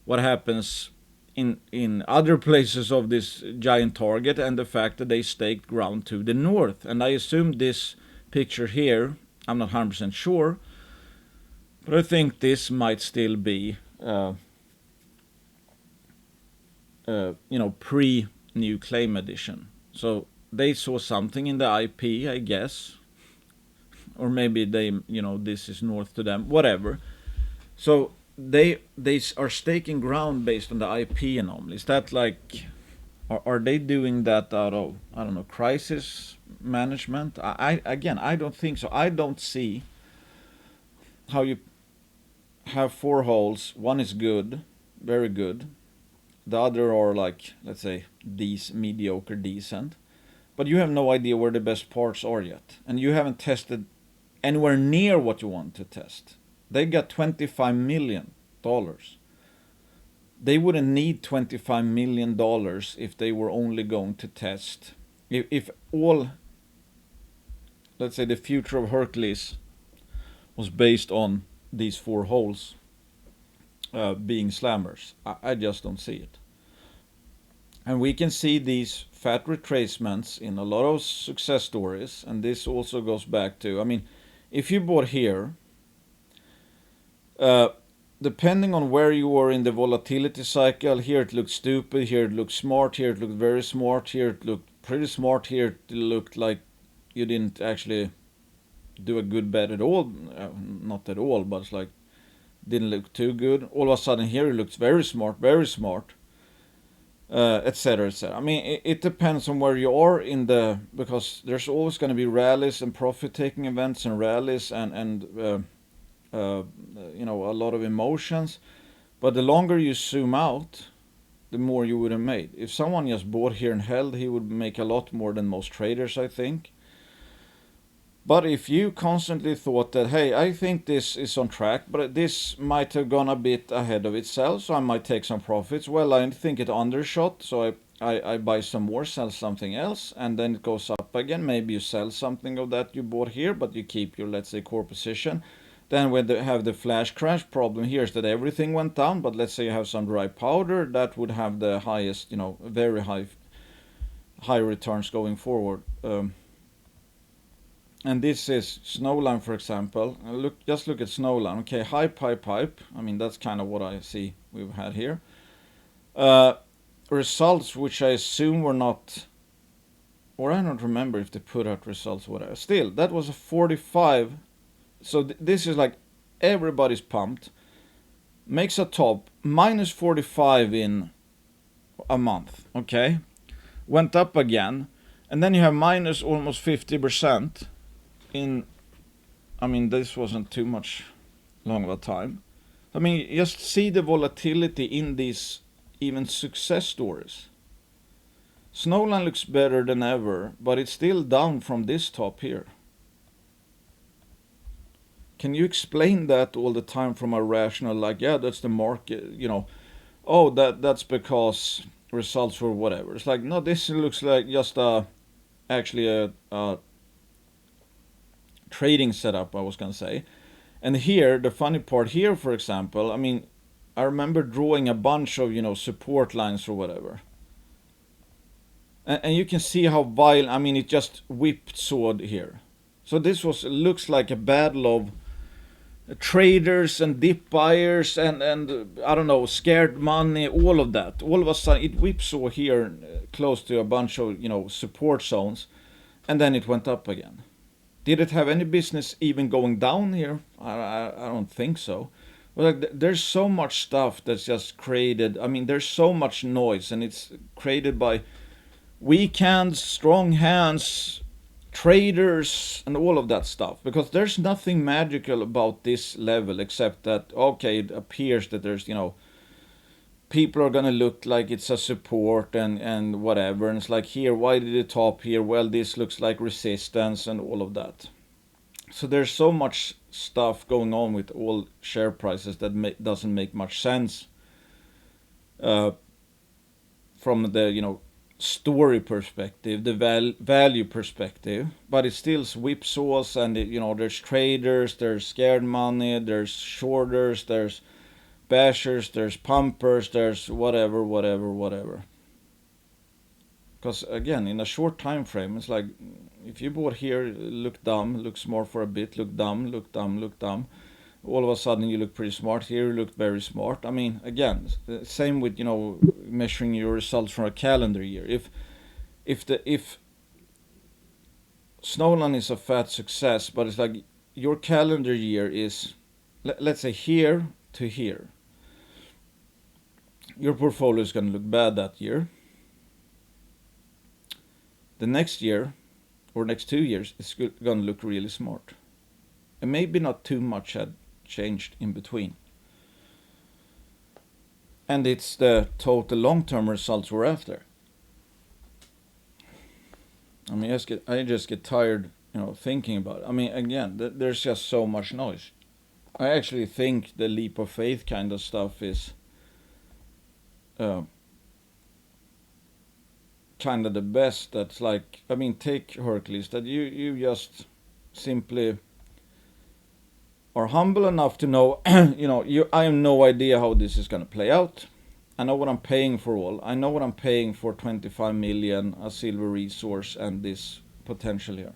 Speaker 1: What happens in other places of this giant target, and the fact that they staked ground to the north? And I assume this picture here, I'm not 100% sure, but I think this might still be pre-new claim edition. So they saw something in the IP, I guess, or maybe they, this is north to them, whatever. So they are staking ground based on the IP anomaly. Is that like, are they doing that out of, I don't know, crisis management? I don't think so. I don't see how you have 4 holes. One is good, very good. The other are like, let's say, these mediocre, decent. But you have no idea where the best parts are yet. And you haven't tested anywhere near what you want to test. They got $25 million. They wouldn't need $25 million if they were only going to test. If all, let's say, the future of Hercules was based on these 4 holes being slammers. I just don't see it. And we can see these fat retracements in a lot of success stories, and this also goes back to, I mean, if you bought here, depending on where you are in the volatility cycle, here it looked stupid, here it looked smart, here it looked very smart, here it looked pretty smart, here it looked like you didn't actually do a good bet at all, not at all, but it's like, didn't look too good. All of a sudden here it looks very smart, etc., etc. I mean, it depends on where you are in the, because there's always going to be rallies and profit-taking events and rallies and a lot of emotions. But the longer you zoom out, the more you would have made. If someone just bought here and held, he would make a lot more than most traders, I think. But if you constantly thought that, hey, I think this is on track, but this might have gone a bit ahead of itself, so I might take some profits. Well, I think it undershot, so I buy some more, sell something else, and then it goes up again. Maybe you sell something of that you bought here, but you keep your, let's say, core position. Then when they have the flash crash problem here is that everything went down, but let's say you have some dry powder, that would have the highest, very high returns going forward. And this is Snowline, for example. Just look at Snowline. Okay, high pipe. I mean, that's kind of what I see we've had here. Results, which I assume were not, or I don't remember if they put out results or whatever. Still, that was a 45. So this is like everybody's pumped. Makes a top, minus 45 in a month. Okay, went up again, and then you have minus almost 50%. I mean, this wasn't too much long of a time. I mean, just see the volatility in these even success stories. Snowline looks better than ever, but it's still down from this top here. Can you explain that all the time from a rational, like, yeah, that's the market, oh, that's because results were whatever. It's like, no, this looks like just actually a trading setup, I was gonna say. And here, the funny part here, for example, I mean, I remember drawing a bunch of, support lines or whatever. And you can see how violent, I mean, it just whipped sword here. So this looks like a battle of traders and dip buyers and I don't know, scared money, all of that. All of a sudden, it whipsaw here close to a bunch of, support zones, and then it went up again. Did it have any business even going down here? I don't think so. But like, there's so much stuff that's just created. I mean, there's so much noise, and it's created by weak hands, strong hands, traders, and all of that stuff. Because there's nothing magical about this level except that, okay, it appears that there's, people are gonna look like it's a support and whatever, and it's like, here, why did it top here? Well, this looks like resistance and all of that. So there's so much stuff going on with all share prices that doesn't make much sense from the story perspective, the value perspective, but it still whipsaws, and there's traders, there's scared money, there's shorters, there's bashers, there's pumpers, there's whatever. Because again, in a short time frame, it's like, if you bought here, look dumb, look smart for a bit, look dumb, look dumb, look dumb. All of a sudden, you look pretty smart. Here, you look very smart. I mean, again, same with measuring your results from a calendar year. If Snowland is a fat success, but it's like your calendar year is, let's say, here to here, your portfolio is going to look bad that year. The next year, or next 2 years, it's going to look really smart. And maybe not too much had changed in between. And it's the total long-term results we're after. I mean, I just get tired, thinking about it. I mean, again, there's just so much noise. I actually think the leap of faith kind of stuff is kind of the best. That's like, I mean, take Hercules, that you just simply are humble enough to know, I have no idea how this is going to play out. I know what I'm paying for all. I know what I'm paying for 25 million, a silver resource, and this potential here.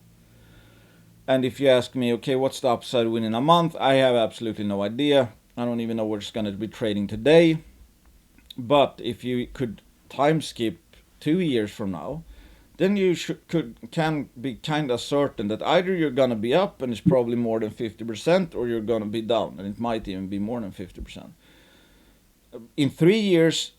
Speaker 1: And if you ask me, okay, what's the upside within a month? I have absolutely no idea. I don't even know where it's going to be trading today. But if you could time skip 2 years from now, then you can be kind of certain that either you're going to be up and it's probably more than 50%, or you're going to be down and it might even be more than 50%. In 3 years,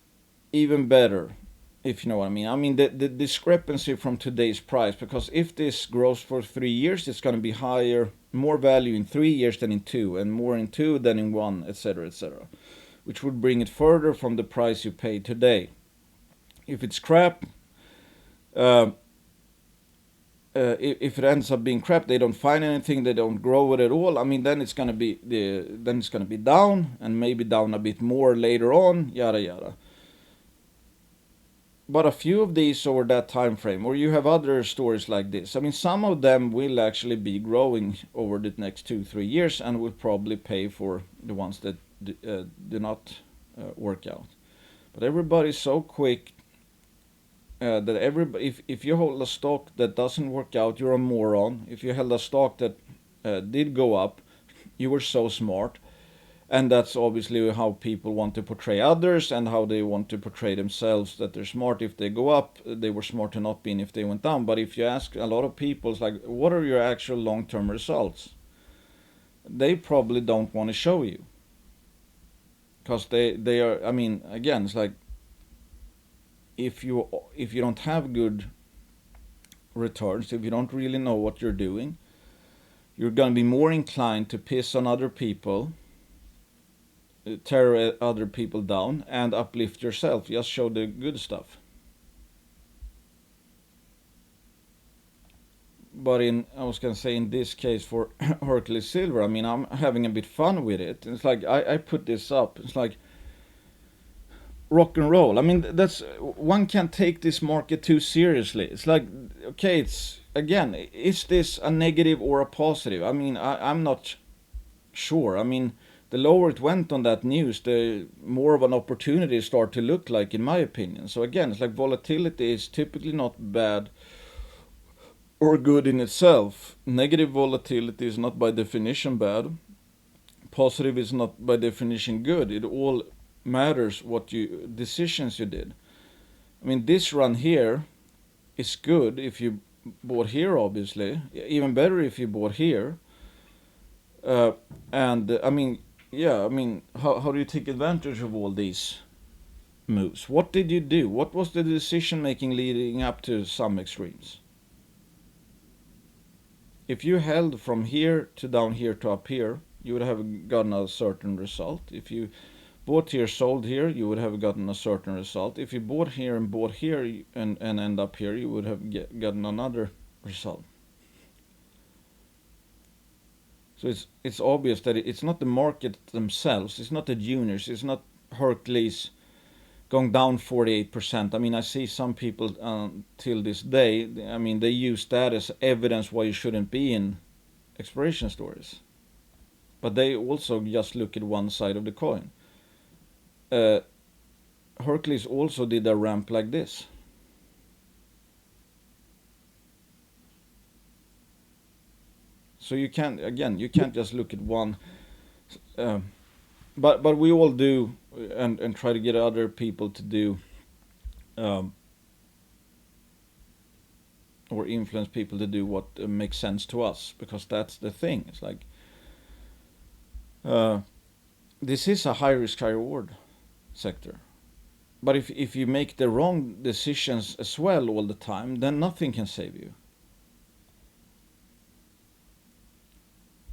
Speaker 1: even better, if you know what I mean. I mean, the discrepancy from today's price, because if this grows for 3 years, it's going to be higher, more value in 3 years than in 2, and more in 2 than in 1, etc., etc., which would bring it further from the price you paid today. If it's crap, if it ends up being crap, they don't find anything, they don't grow it at all. I mean, then it's gonna be down, and maybe down a bit more later on, yada yada. But a few of these over that time frame, or you have other stories like this. I mean, some of them will actually be growing over the next 2-3 years, and will probably pay for the ones that do not work out. But everybody's so quick that if you hold a stock that doesn't work out, you're a moron. If you held a stock that did go up, you were so smart. And that's obviously how people want to portray others, and how they want to portray themselves, that they're smart if they go up, they were smart to not being if they went down. But if you ask a lot of people, it's like, what are your actual long-term results? They probably don't want to show you. Because they are, I mean, again, it's like, if you don't have good returns, if you don't really know what you're doing, you're going to be more inclined to piss on other people, tear other people down, and uplift yourself. Just show the good stuff. but I was gonna say in this case for Hercules Silver, I mean, I'm having a bit fun with it. It's like I put this up. It's like rock and roll. I mean, that's one can't take this market too seriously. It's like, okay, it's again, is this a negative or a positive? I mean, I'm not sure. I mean, the lower it went on that news, the more of an opportunity start to look like, in my opinion. So again, it's like volatility is typically not bad or good in itself. Negative volatility is not by definition bad. Positive is not by definition good. It all matters what decisions you did. I mean, this run here is good if you bought here, obviously. Even better if you bought here. And I mean, yeah, I mean, how do you take advantage of all these moves? What did you do? What was the decision making leading up to some extremes? If you held from here to down here to up here, you would have gotten a certain result. If you bought here, sold here, you would have gotten a certain result. If you bought here and bought here and end up here, you would have gotten another result. So it's obvious that it's not the market themselves, it's not the juniors, it's not Hercules going down 48%. I mean, I see some people till this day, I mean, they use that as evidence why you shouldn't be in exploration stories. But they also just look at one side of the coin. Hercules also did a ramp like this. So you can't just look at one. But we all do and try to get other people to do or influence people to do what makes sense to us, because that's the thing. It's like this is a high risk, high reward sector. But if you make the wrong decisions as well all the time, then nothing can save you.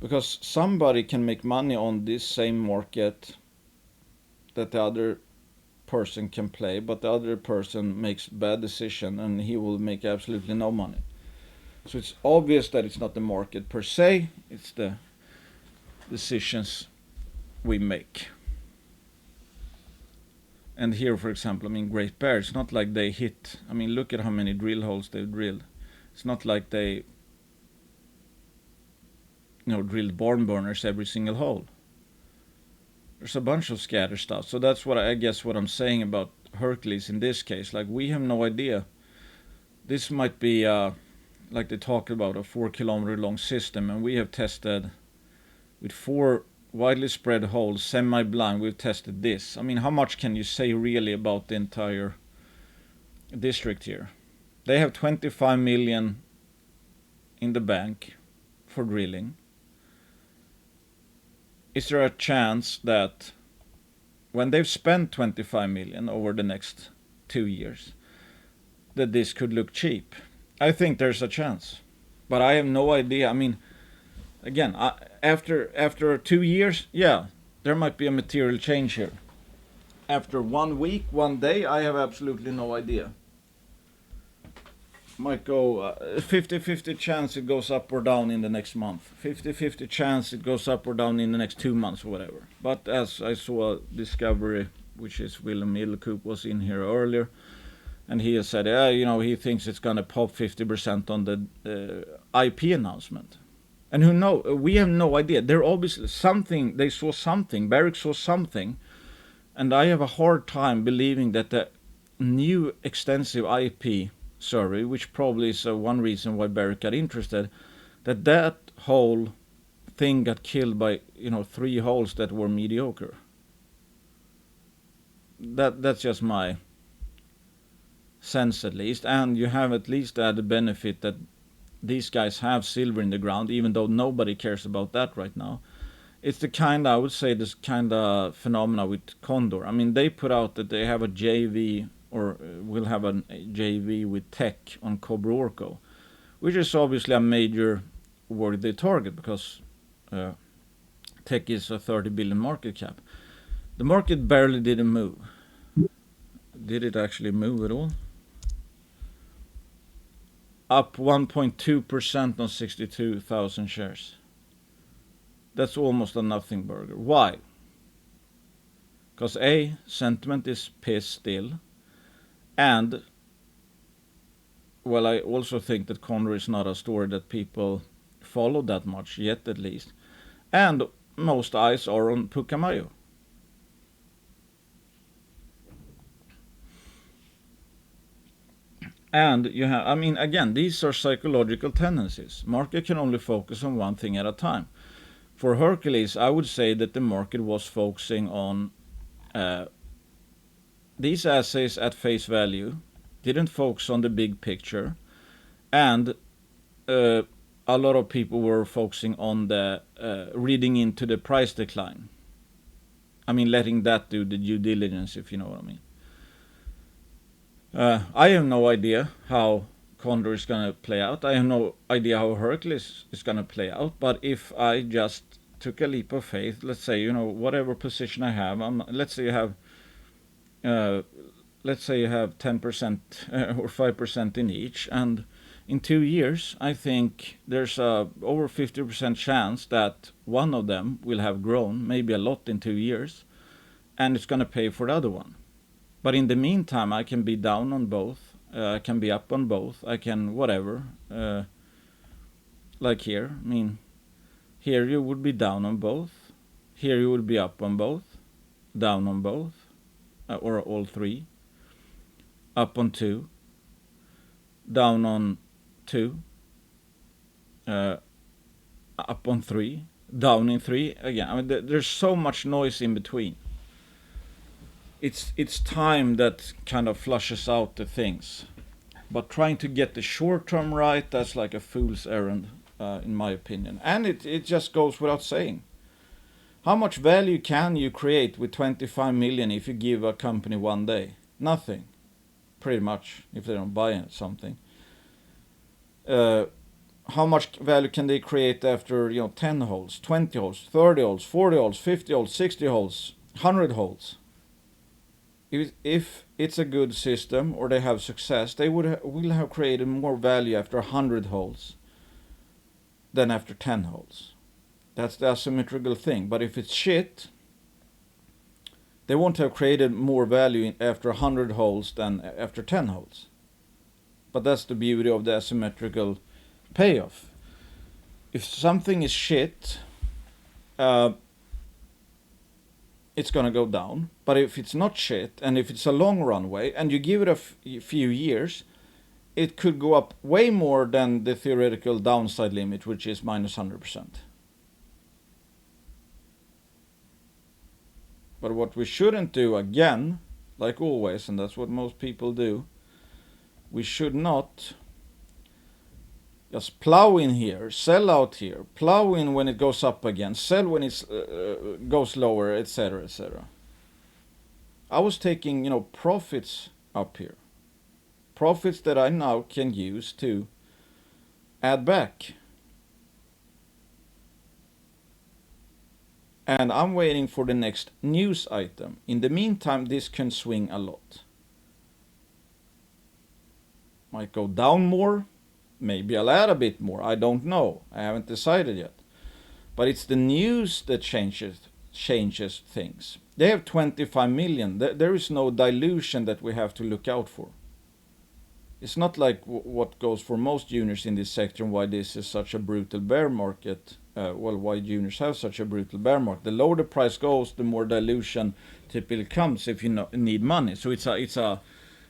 Speaker 1: Because somebody can make money on this same market that the other person can play, but the other person makes bad decision and he will make absolutely no money. So it's obvious that it's not the market per se, it's the decisions we make. And here, for example, I mean, Great Bear, it's not like they hit, I mean, look at how many drill holes they've drilled. It's not like they drilled barn burners every single hole. There's a bunch of scatter stuff. So that's what I guess what I'm saying about Hercules in this case. Like, we have no idea. This might be like they talk about a 4-kilometer long system, and we have tested with 4 widely spread holes, semi-blind. We've tested this. I mean, how much can you say really about the entire district here? They have 25 million in the bank for drilling. Is there a chance that when they've spent 25 million over the next 2 years, that this could look cheap? I think there's a chance, but I have no idea. I mean, again, after 2 years, yeah, there might be a material change here. After 1 week, 1 day, I have absolutely no idea. Might go 50-50 chance it goes up or down in the next month. 50-50 chance it goes up or down in the next 2 months or whatever. But as I saw Discovery, which is Willem Middelkoop, was in here earlier, and he has said, he thinks it's going to pop 50% on the IP announcement. And who knows? We have no idea. They're obviously something, they saw something, Barrick saw something, and I have a hard time believing that the new extensive IP survey, which probably is one reason why Barrick got interested, that whole thing got killed by 3 holes that were mediocre. That's just my sense, at least. And you have at least the added benefit that these guys have silver in the ground, even though nobody cares about that right now. It's the kind of, I would say, this kind of phenomena with Condor. I mean, they put out that they have a JV, or will have a JV with Tech on Cobra Orco, which is obviously a major worthy target, because Tech is a 30 billion market cap. The market barely didn't move. Did it actually move at all? up 1.2% on 62,000 shares. That's almost a nothing burger. Why? Because A, sentiment is piss still, and well, I also think that Condor is not a story that people follow that much yet, at least, and most eyes are on Pucamayo. And you have, I mean, again, these are psychological tendencies. Market can only focus on one thing at a time. For Hercules, I would say that the market was focusing on these assays at face value, didn't focus on the big picture, and a lot of people were focusing on the reading into the price decline. I mean, letting that do the due diligence, if you know what I mean. I have no idea how Condor is going to play out. I have no idea how Hercules is going to play out. But if I just took a leap of faith, let's say, whatever position I have, let's say you have 10% or 5% in each, and in 2 years, I think there's a over 50% chance that one of them will have grown, maybe a lot in 2 years, and it's going to pay for the other one. But in the meantime, I can be down on both. I can be up on both. I can whatever. Like here. I mean, here you would be down on both. Here you would be up on both. Down on both. Or all three. Up on two. Down on two. Up on three. Down in three. Again, I mean, there's so much noise in between. It's time that kind of flushes out the things. But trying to get the short term right, that's like a fool's errand, in my opinion. And it just goes without saying. How much value can you create with 25 million if you give a company 1 day? Nothing. Pretty much, if they don't buy something. How much value can they create after 10 holes, 20 holes, 30 holes, 40 holes, 50 holes, 60 holes, 100 holes? If it's a good system or they have success, they will have created more value after 100 holes than after 10 holes. That's the asymmetrical thing. But if it's shit, they won't have created more value after 100 holes than after 10 holes. But that's the beauty of the asymmetrical payoff. If something is shit, it's going to go down. But if it's not shit, and if it's a long runway, and you give it a few years, it could go up way more than the theoretical downside limit, which is minus 100%. But what we shouldn't do, again, like always, and that's what most people do, we should not just plow in here, sell out here, plow in when it goes up again, sell when it goes lower, etc., etc. I was taking, profits up here. Profits that I now can use to add back. And I'm waiting for the next news item. In the meantime, this can swing a lot. Might go down more. Maybe I'll add a bit more. I don't know. I haven't decided yet. But it's the news that changes things. They have 25 million. There is no dilution that we have to look out for. It's not like what goes for most juniors in this sector and why this is such a brutal bear market. Why juniors have such a brutal bear market. The lower the price goes, the more dilution typically comes if you need money. So it's a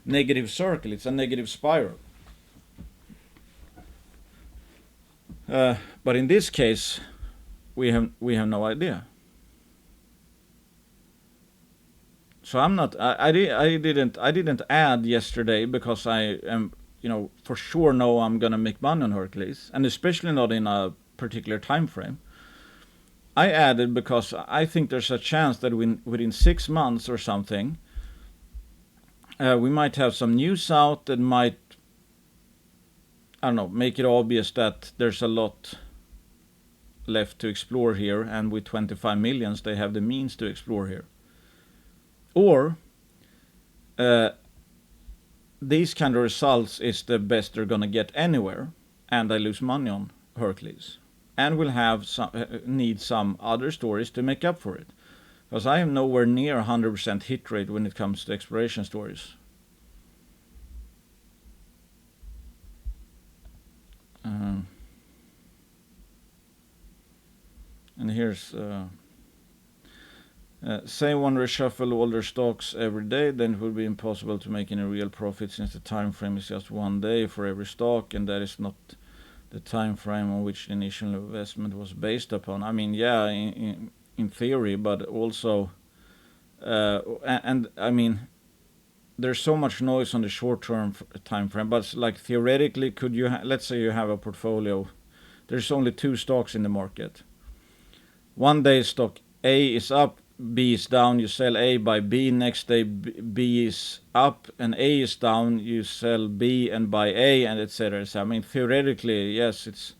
Speaker 1: negative circle. It's a negative spiral. But in this case, we have no idea. So I'm not. I didn't add yesterday because I am for sure know I'm gonna make money on Hercules, and especially not in a particular time frame. I added because I think there's a chance that within 6 months or something, we might have some news out that might, I don't know, make it obvious that there's a lot left to explore here, and with 25 millions they have the means to explore here. Or these kind of results is the best they're gonna get anywhere, and I lose money on Hercules, and will have need some other stories to make up for it, because I am nowhere near 100% hit rate when it comes to exploration stories. And here's say one reshuffle all their stocks every day, then it would be impossible to make any real profit, since the time frame is just 1 day for every stock, and that is not the time frame on which the initial investment was based upon. I mean, yeah, in theory, but also, and I mean, there's so much noise on the short-term time frame. But like theoretically, could you let's say you have a portfolio, there's only 2 stocks in the market. One day stock A is up, B is down, you sell A, buy B. Next day B is up and A is down, you sell B and buy A, and etc. So, I mean, theoretically, yes, it's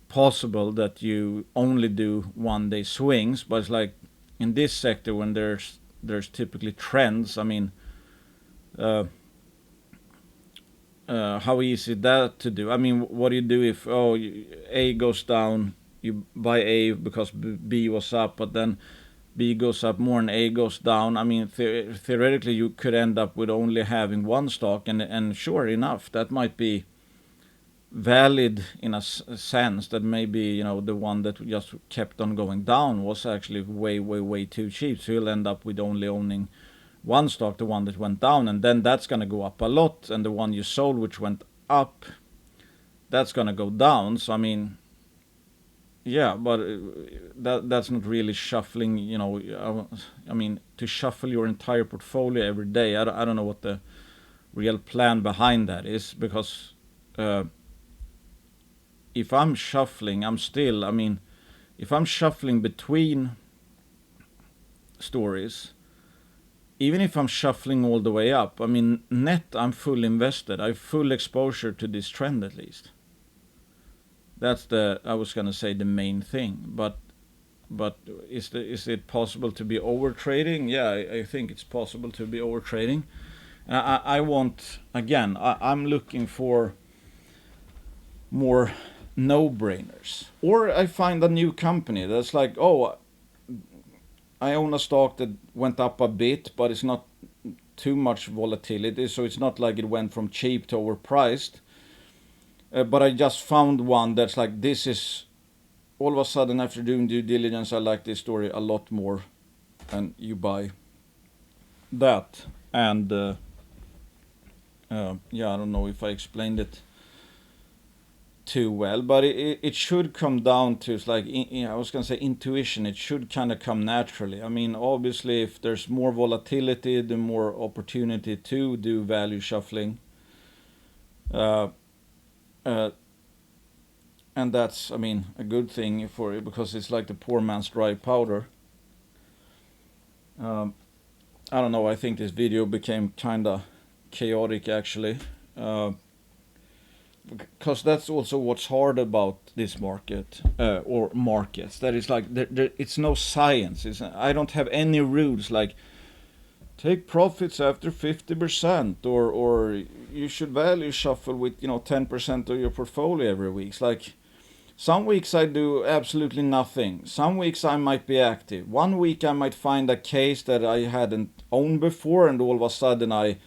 Speaker 1: possible that you only do 1 day swings, but it's like in this sector when there's typically trends. I mean, how easy is that to do? I mean, what do you do if A goes down, you buy A because B was up, but then B goes up more and A goes down? I mean, theoretically, you could end up with only having 1 stock, and sure enough, that might be valid in a sense that maybe, the one that just kept on going down was actually way too cheap. So you'll end up with only owning 1 stock, the one that went down, and then that's going to go up a lot, and the one you sold which went up, that's going to go down. So I mean, yeah, but that's not really shuffling. I mean, to shuffle your entire portfolio every day, I don't know what the real plan behind that is, because if I'm shuffling, if I'm shuffling between stories, even if I'm shuffling all the way up, I mean, net I'm full invested. I have full exposure to this trend at least. That's I was gonna say the main thing. But is it possible to be over trading? Yeah, I think it's possible to be over trading. I want, again, I'm looking for more no-brainers. Or I find a new company that's like, I own a stock that went up a bit, but it's not too much volatility, so it's not like it went from cheap to overpriced. But I just found one that's like, this is, all of a sudden after doing due diligence, I like this story a lot more, and you buy that. And yeah, I don't know if I explained it too well, but it should come down to, it's like, I was gonna say intuition. It should kind of come naturally. I mean, obviously, if there's more volatility, the more opportunity to do value shuffling. And that's, I mean, a good thing for it, because it's like the poor man's dry powder. I don't know, I think this video became kind of chaotic actually. Because that's also what's hard about this market, or markets. That is like, it's no science. I don't have any rules like, take profits after 50%, or you should value shuffle with 10% of your portfolio every week. It's like, some weeks I do absolutely nothing. Some weeks I might be active. One week I might find a case that I hadn't owned before, and all of a sudden I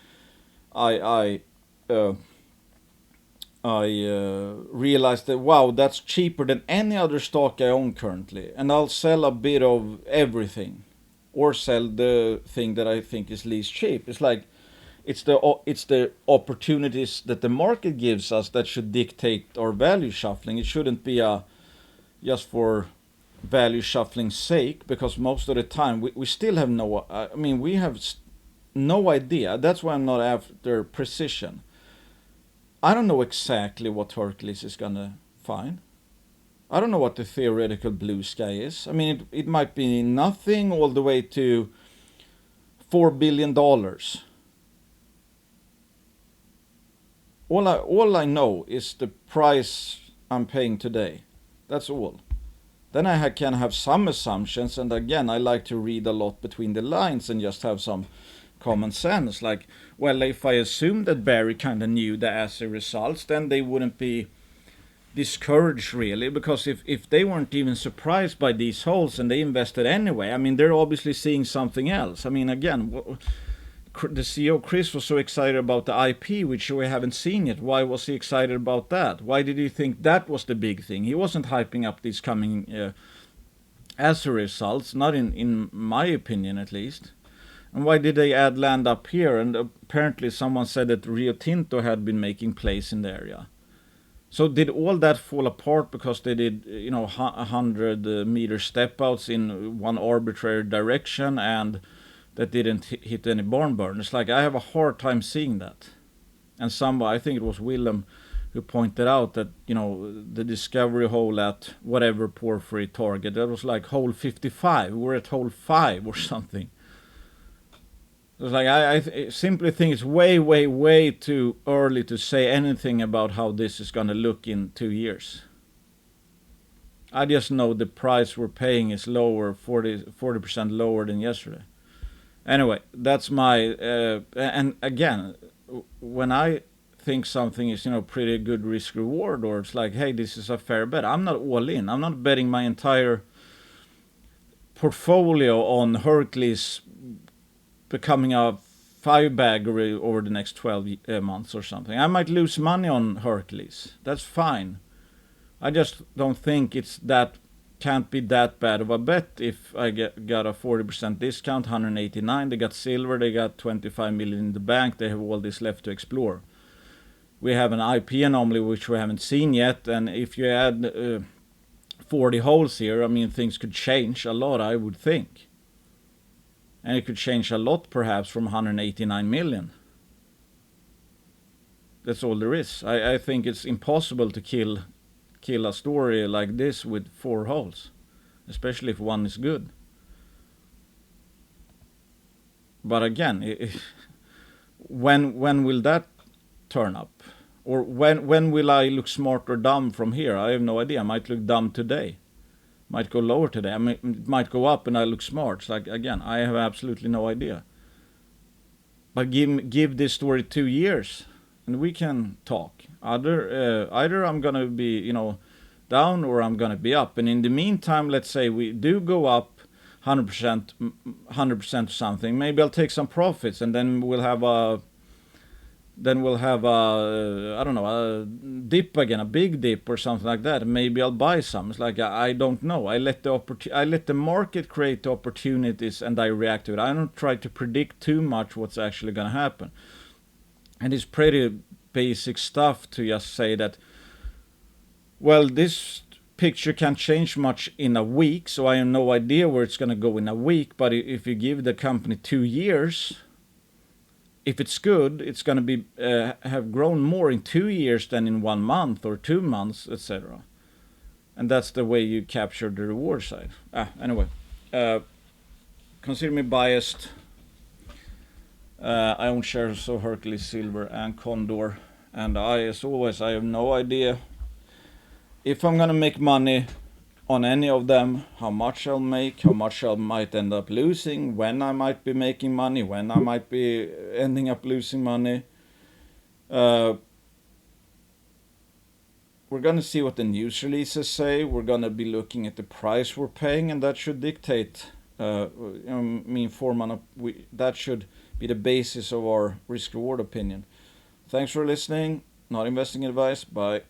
Speaker 1: realized that, wow, that's cheaper than any other stock I own currently, and I'll sell a bit of everything, or sell the thing that I think is least cheap. It's like, it's the opportunities that the market gives us that should dictate our value shuffling. It shouldn't be just for value shuffling's sake, because most of the time we still have we have no idea. That's why I'm not after precision. I don't know exactly what Hercules is gonna find. I don't know what the theoretical blue sky is. I mean, it might be nothing all the way to $4 billion. All I know is the price I'm paying today. That's all. Then I can have some assumptions, and again, I like to read a lot between the lines and just have some common sense. Like, well, if I assume that Barry kind of knew the assay results, then they wouldn't be discouraged really, because if they weren't even surprised by these holes and they invested anyway, I mean, they're obviously seeing something else. I mean, again, the CEO Chris was so excited about the IP, which we haven't seen yet. Why was he excited about that? Why did he think that was the big thing? He wasn't hyping up these coming assay results, not in my opinion at least. And why did they add land up here? And apparently someone said that Rio Tinto had been making plays in the area. So did all that fall apart because they did, 100-meter step outs in one arbitrary direction and that didn't hit any barn burners? Like, I have a hard time seeing that. And I think it was Willem who pointed out that, the discovery hole at whatever porphyry target, that was like hole 55. We're at hole 5 or something. It's like, I simply think it's way, way, way too early to say anything about how this is going to look in 2 years. I just know the price we're paying is lower, 40% lower than yesterday. Anyway, that's my... and again, when I think something is, pretty good risk-reward, or it's like, hey, this is a fair bet, I'm not all in. I'm not betting my entire portfolio on Hercules becoming a 5-bagger over the next 12 months or something. I might lose money on Hercules. That's fine. I just don't think can't be that bad of a bet if I got a 40% discount, 189. They got silver, they got 25 million in the bank, they have all this left to explore. We have an IP anomaly which we haven't seen yet, and if you add 40 holes here, I mean, things could change a lot, I would think. And it could change a lot, perhaps, from 189 million. That's all there is. I think it's impossible to kill a story like this with 4 holes, especially if one is good. But again, when will that turn up? Or when will I look smart or dumb from here? I have no idea. I might look dumb today. Might go lower today. I mean, it might go up and I look smart. It's like, again, I have absolutely no idea. But give this story 2 years and we can talk. Either I'm going to be, down, or I'm going to be up. And in the meantime, let's say we do go up 100% or something. Maybe I'll take some profits, and then we'll have a dip again, a big dip or something like that. Maybe I'll buy some. It's like, I don't know. I let the market create the opportunities and I react to it. I don't try to predict too much what's actually going to happen. And it's pretty basic stuff to just say that, well, this picture can't change much in a week, so I have no idea where it's going to go in a week. But if you give the company 2 years, if it's good, it's going to be have grown more in 2 years than in 1 month or 2 months, etc. And that's the way you capture the reward side. Anyway, consider me biased. I own shares of Hercules Silver and Condor, and as always, I have no idea if I'm going to make money on any of them, how much I'll make, how much I might end up losing, when I might be making money, when I might be ending up losing money. We're going to see what the news releases say. We're going to be looking at the price we're paying, and that should dictate, that should be the basis of our risk-reward opinion. Thanks for listening. Not investing advice. Bye.